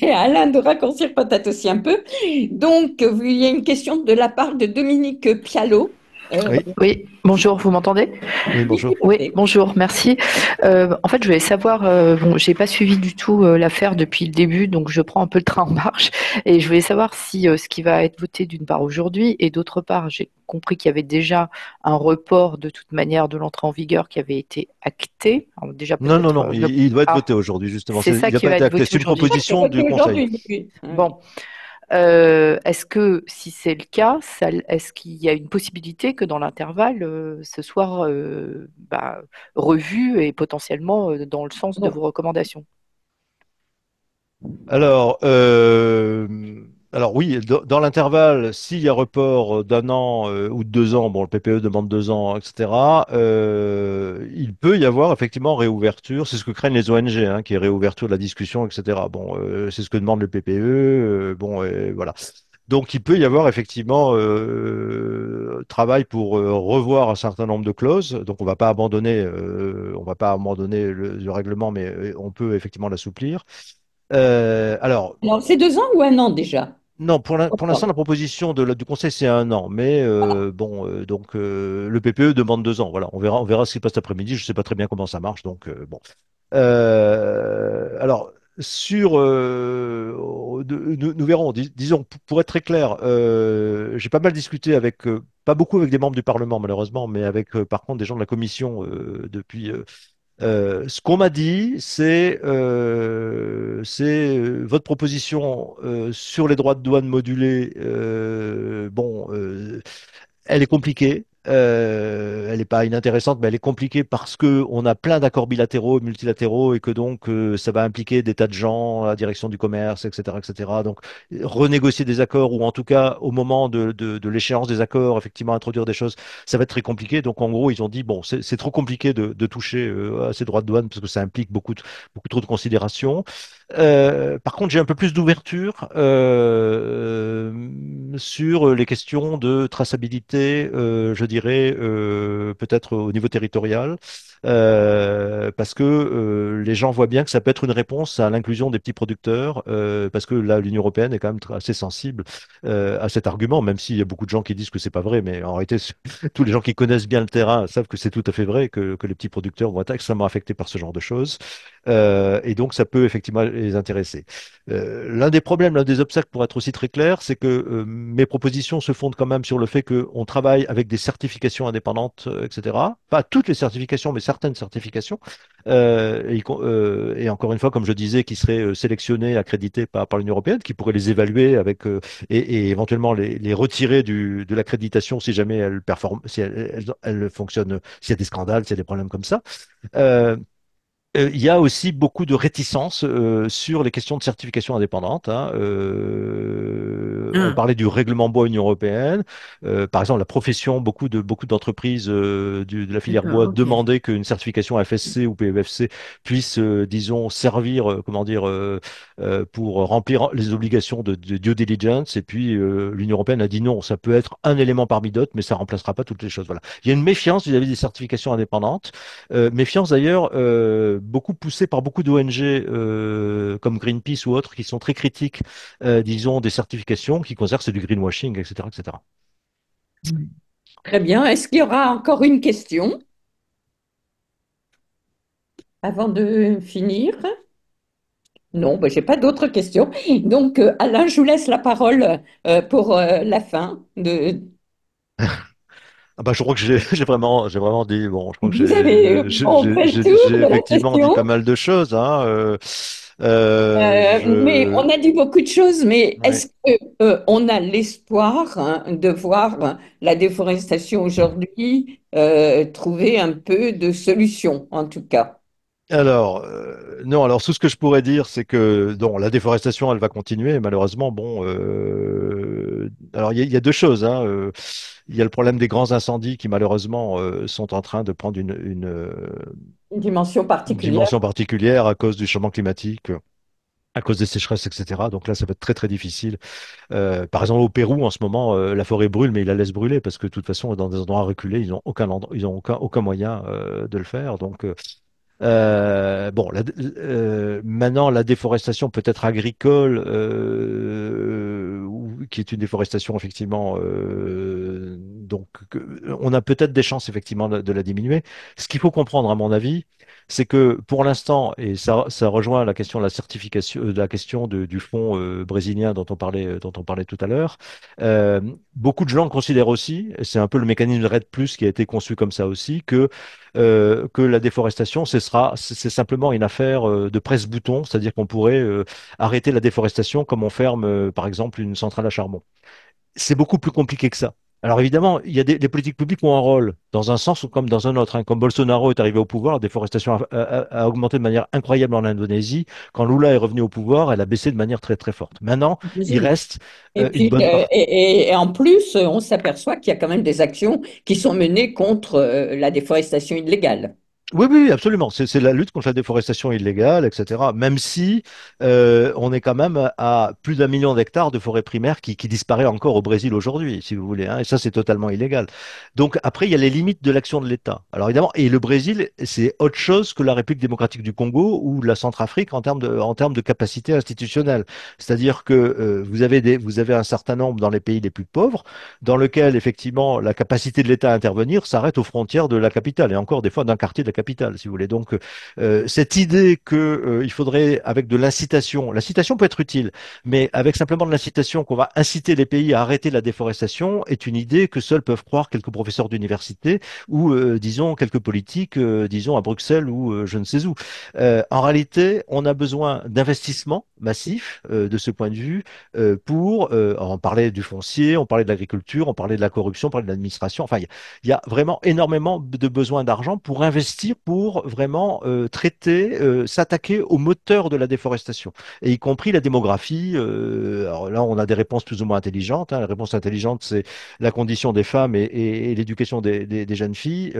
Speaker 1: et à Alain de raccourcir peut-être aussi un peu. Donc, il y a une question de la part de Dominique Pialot.
Speaker 2: Oui,
Speaker 6: Oui, bonjour, vous m'entendez?
Speaker 2: oui,
Speaker 1: Oui,
Speaker 2: bonjour.
Speaker 1: tout à
Speaker 6: Oui,
Speaker 1: fait.
Speaker 6: bonjour, merci. En fait, je voulais savoir, bon, j'ai pas suivi du tout l'affaire depuis le début, donc je prends un peu le train en marche, et je voulais savoir si ce qui va être voté d'une part aujourd'hui, et d'autre part, j'ai compris qu'il y avait déjà un report de toute manière de l'entrée en vigueur qui avait été acté. Alors, déjà
Speaker 2: Non, non,
Speaker 6: peut-être
Speaker 2: non, il doit être
Speaker 6: ah,
Speaker 2: voté aujourd'hui, justement.
Speaker 6: c'est
Speaker 2: Il
Speaker 6: ça
Speaker 2: n'a
Speaker 6: qui
Speaker 2: pas
Speaker 6: va
Speaker 2: été
Speaker 6: être
Speaker 2: acté.
Speaker 6: voté
Speaker 2: C'est une
Speaker 6: aujourd'hui.
Speaker 1: C'est
Speaker 2: proposition
Speaker 1: voté
Speaker 2: du Conseil.
Speaker 1: aujourd'hui. Oui.
Speaker 6: Bon, est-ce que si c'est le cas, est-ce qu'il y a une possibilité que dans l'intervalle, ce soit revu et potentiellement dans le sens de
Speaker 1: Bon.
Speaker 6: vos recommandations?
Speaker 2: Alors, alors oui, dans l'intervalle, s'il y a report d'un an ou de 2 ans, bon, le PPE demande 2 ans, etc., il peut y avoir effectivement réouverture. C'est ce que craignent les ONG, hein, qui est réouverture de la discussion, etc. Bon, c'est ce que demande le PPE. Bon, voilà. Donc, il peut y avoir effectivement travail pour revoir un certain nombre de clauses. Donc, on va pas abandonner le règlement, mais on peut effectivement l'assouplir. Alors,
Speaker 1: Alors, c'est 2 ans ou 1 an déjà?
Speaker 2: non, pour l'instant, la proposition du Conseil, c'est 1 an. Mais bon, donc le PPE demande 2 ans. Voilà, on verra ce qui passe cet après-midi. Je ne sais pas très bien comment ça marche. Donc, bon. Alors, nous verrons. Disons, pour être très clair, j'ai pas mal discuté avec, pas beaucoup avec des membres du Parlement, malheureusement, mais avec, par contre, des gens de la Commission depuis. Ce qu'on m'a dit, c'est votre proposition sur les droits de douane modulés. Bon, elle est compliquée. Elle n'est pas inintéressante, mais elle est compliquée parce que on a plein d'accords bilatéraux, multilatéraux, et que donc ça va impliquer des tas de gens, la direction du commerce, etc., etc. Donc renégocier des accords ou en tout cas au moment de l'échéance des accords, effectivement introduire des choses, ça va être très compliqué. Donc en gros, ils ont dit bon, c'est trop compliqué de toucher à ces droits de douane parce que ça implique beaucoup trop de considérations. Par contre, j'ai un peu plus d'ouverture sur les questions de traçabilité, je dirais peut-être au niveau territorial, parce que les gens voient bien que ça peut être une réponse à l'inclusion des petits producteurs, parce que là, l'Union européenne est quand même assez sensible à cet argument, même s'il y a beaucoup de gens qui disent que c'est pas vrai, mais en réalité, tous les gens qui connaissent bien le terrain savent que c'est tout à fait vrai, que les petits producteurs vont être extrêmement affectés par ce genre de choses. Et donc, ça peut effectivement les intéresser. L'un des problèmes, l'un des obstacles, pour être aussi très clair, c'est que mes propositions se fondent quand même sur le fait qu'on travaille avec des certifications indépendantes, etc. Pas toutes les certifications, mais certaines certifications. Et encore une fois, comme je disais, qui seraient sélectionnées, accréditées par l'Union européenne, qui pourrait les évaluer avec et éventuellement les retirer de l'accréditation si jamais elles performent, si elles fonctionnent, s'il y a des scandales, s'il y a des problèmes comme ça. Euh, il y a aussi beaucoup de réticences sur les questions de certification indépendante, hein. On
Speaker 4: Ah,
Speaker 2: parlait du règlement bois Union européenne. Par exemple, la profession, beaucoup d'entreprises de la filière bois
Speaker 4: d'accord, ok.
Speaker 2: demandaient qu'une certification FSC ou PEFC puisse, disons, servir, comment dire, pour remplir les obligations de due diligence. Et puis, l'Union européenne a dit non, ça peut être un élément parmi d'autres, mais ça remplacera pas toutes les choses. Voilà. Il y a une méfiance vis-à-vis des certifications indépendantes. Méfiance d'ailleurs beaucoup poussée par beaucoup d'ONG comme Greenpeace ou autres qui sont très critiques, disons, des certifications, qui considèrent que c'est du greenwashing, etc., etc.
Speaker 1: Très bien. Est-ce qu'il y aura encore une question? Avant de finir, non, ben, j'ai pas d'autres questions. Donc, Alain, je vous laisse la parole pour la fin de.
Speaker 2: Ah bah, je crois que j'ai vraiment dit, bon, je crois que
Speaker 1: Vous avez, on fait le tour
Speaker 2: j'ai
Speaker 1: de la
Speaker 2: effectivement dit pas
Speaker 1: question.
Speaker 2: mal de choses, hein.
Speaker 1: Mais on a dit beaucoup de choses, mais
Speaker 2: Ouais.
Speaker 1: est-ce que, on a l'espoir de voir la déforestation aujourd'hui trouver un peu de solution, en tout cas?
Speaker 2: Alors, non, alors tout ce que je pourrais dire, c'est que non, la déforestation, elle va continuer, malheureusement. Bon, alors il y a deux choses, hein. Il y a le problème des grands incendies qui, malheureusement, sont en train de prendre
Speaker 1: Une dimension
Speaker 2: une
Speaker 1: particulière.
Speaker 2: dimension particulière à cause du changement climatique, à cause des sécheresses, etc. Donc là, ça va être très, très difficile. Par exemple, au Pérou, en ce moment, la forêt brûle, mais ils la laissent brûler parce que de toute façon, dans des endroits reculés, ils n'ont ils ont aucun moyen de le faire. Donc, bon, maintenant, la déforestation peut-être agricole, qui est une déforestation effectivement, on a peut-être des chances effectivement de la diminuer. Ce qu'il faut comprendre, à mon avis, c'est que pour l'instant, et ça rejoint la question de la certification, la question du fonds brésilien dont on parlait tout à l'heure. euh, Beaucoup de gens considèrent aussi, et c'est un peu le mécanisme de REDD+, qui a été conçu comme ça aussi, que la déforestation, c'est simplement une affaire de presse-bouton, c'est-à-dire qu'on pourrait arrêter la déforestation comme on ferme, par exemple, une centrale à charbon. C'est beaucoup plus compliqué que ça. Alors évidemment, il y a les politiques publiques ont un rôle, dans un sens ou comme dans un autre, hein. Comme Bolsonaro est arrivé au pouvoir, la déforestation a augmenté de manière incroyable en Indonésie. Quand Lula est revenu au pouvoir, elle a baissé de manière très très forte. Maintenant, il
Speaker 1: Brésil.
Speaker 2: reste
Speaker 1: Et
Speaker 2: une
Speaker 1: puis,
Speaker 2: bonne partie.
Speaker 1: et en plus, on s'aperçoit qu'il y a quand même des actions qui sont menées contre la déforestation illégale.
Speaker 2: Oui, oui, absolument. C'est la lutte contre la déforestation illégale, etc. Même si on est quand même à plus d'1 million d'hectares de forêt primaire qui disparaît encore au Brésil aujourd'hui, si vous voulez, hein. Et ça, c'est totalement illégal. Donc après, il y a les limites de l'action de l'État. Alors évidemment, et le Brésil, c'est autre chose que la République démocratique du Congo ou la Centrafrique en termes de capacité institutionnelle. C'est-à-dire que vous avez un certain nombre dans les pays les plus pauvres, dans lequel effectivement la capacité de l'État à intervenir s'arrête aux frontières de la capitale et encore des fois d'un quartier de la capitale, si vous voulez. Donc cette idée que il faudrait avec de l'incitation peut être utile, mais avec simplement de l'incitation qu'on va inciter les pays à arrêter la déforestation est une idée que seuls peuvent croire quelques professeurs d'université ou disons quelques politiques, disons à Bruxelles ou je ne sais où. En réalité, on a besoin d'investissements massifs de ce point de vue pour, on parlait du foncier, on parlait de l'agriculture, on parlait de la corruption, on parlait de l'administration. Enfin, il y a vraiment énormément de besoins d'argent pour investir, pour vraiment traiter, s'attaquer au moteur de la déforestation, et y compris la démographie. Alors là, on a des réponses plus ou moins intelligentes, hein. La réponse intelligente, c'est la condition des femmes et l'éducation des jeunes filles.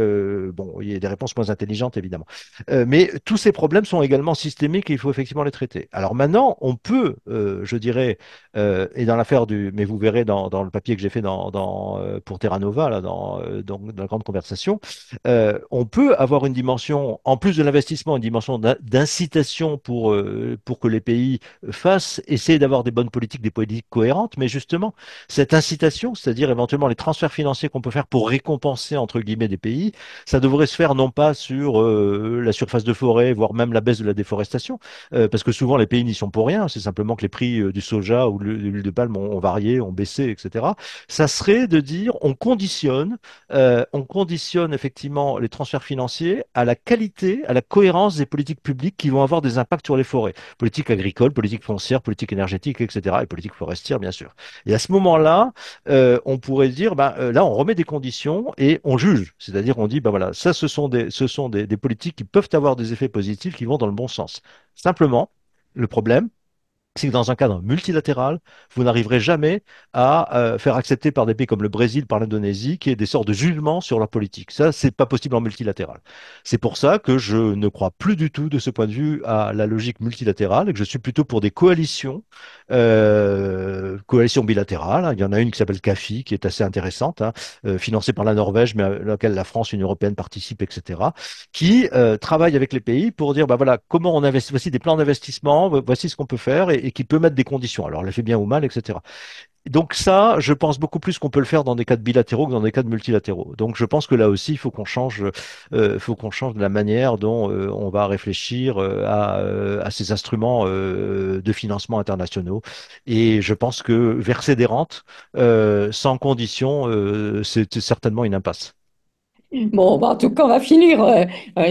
Speaker 2: Bon, il y a des réponses moins intelligentes, évidemment. Mais tous ces problèmes sont également systémiques et il faut effectivement les traiter. Alors maintenant, on peut, je dirais, et dans l'affaire mais vous verrez dans le papier que j'ai fait pour Terra Nova, là, dans la grande conversation, on peut avoir une dimension, en plus de l'investissement, une dimension d'incitation pour que les pays fassent, essayer d'avoir des bonnes politiques, des politiques cohérentes, mais justement, cette incitation, c'est-à-dire éventuellement les transferts financiers qu'on peut faire pour récompenser, entre guillemets, des pays, ça devrait se faire non pas sur la surface de forêt, voire même la baisse de la déforestation, parce que souvent les pays n'y sont pour rien, c'est simplement que les prix du soja ou de l'huile de palme ont varié, ont baissé, etc. Ça serait de dire on conditionne effectivement les transferts financiers à la qualité, à la cohérence des politiques publiques qui vont avoir des impacts sur les forêts. Politique agricole, politique foncière, politique énergétique, etc. Et politique forestière, bien sûr. Et à ce moment-là, on pourrait dire, là, on remet des conditions et on juge. C'est-à-dire, on dit, voilà, ça, ce sont des politiques qui peuvent avoir des effets positifs qui vont dans le bon sens. Simplement, le problème, c'est que dans un cadre multilatéral, vous n'arriverez jamais à faire accepter par des pays comme le Brésil, par l'Indonésie, qu'il y ait des sortes de jugements sur leur politique. Ça, c'est pas possible en multilatéral. C'est pour ça que je ne crois plus du tout, de ce point de vue, à la logique multilatérale et que je suis plutôt pour des coalitions bilatérales, hein. Il y en a une qui s'appelle CAFI, qui est assez intéressante, hein, financée par la Norvège, mais à laquelle la France, l'Union européenne participent, etc., qui travaille avec les pays pour dire, voilà, comment on investit, voici des plans d'investissement, voici ce qu'on peut faire et qui peut mettre des conditions. Alors, elle le fait bien ou mal, etc. Donc ça, je pense beaucoup plus qu'on peut le faire dans des cadres bilatéraux que dans des cadres multilatéraux. Donc je pense que là aussi, faut qu'on change la manière dont on va réfléchir à ces instruments de financement internationaux. Et je pense que verser des rentes sans condition, c'est certainement une impasse.
Speaker 1: Bon, bah, en tout cas, on va finir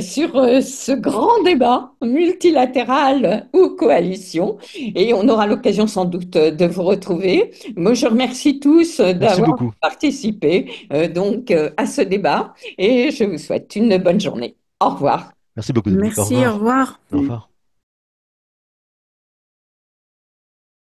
Speaker 1: sur ce grand débat multilatéral ou coalition et on aura l'occasion sans doute de vous retrouver. Moi, je remercie tous
Speaker 2: Merci
Speaker 1: d'avoir
Speaker 2: beaucoup.
Speaker 1: participé à ce débat et je vous souhaite une bonne journée. Au revoir.
Speaker 2: Merci beaucoup, Dominique. Au
Speaker 4: Merci, au
Speaker 2: revoir.
Speaker 4: revoir.
Speaker 2: Au revoir.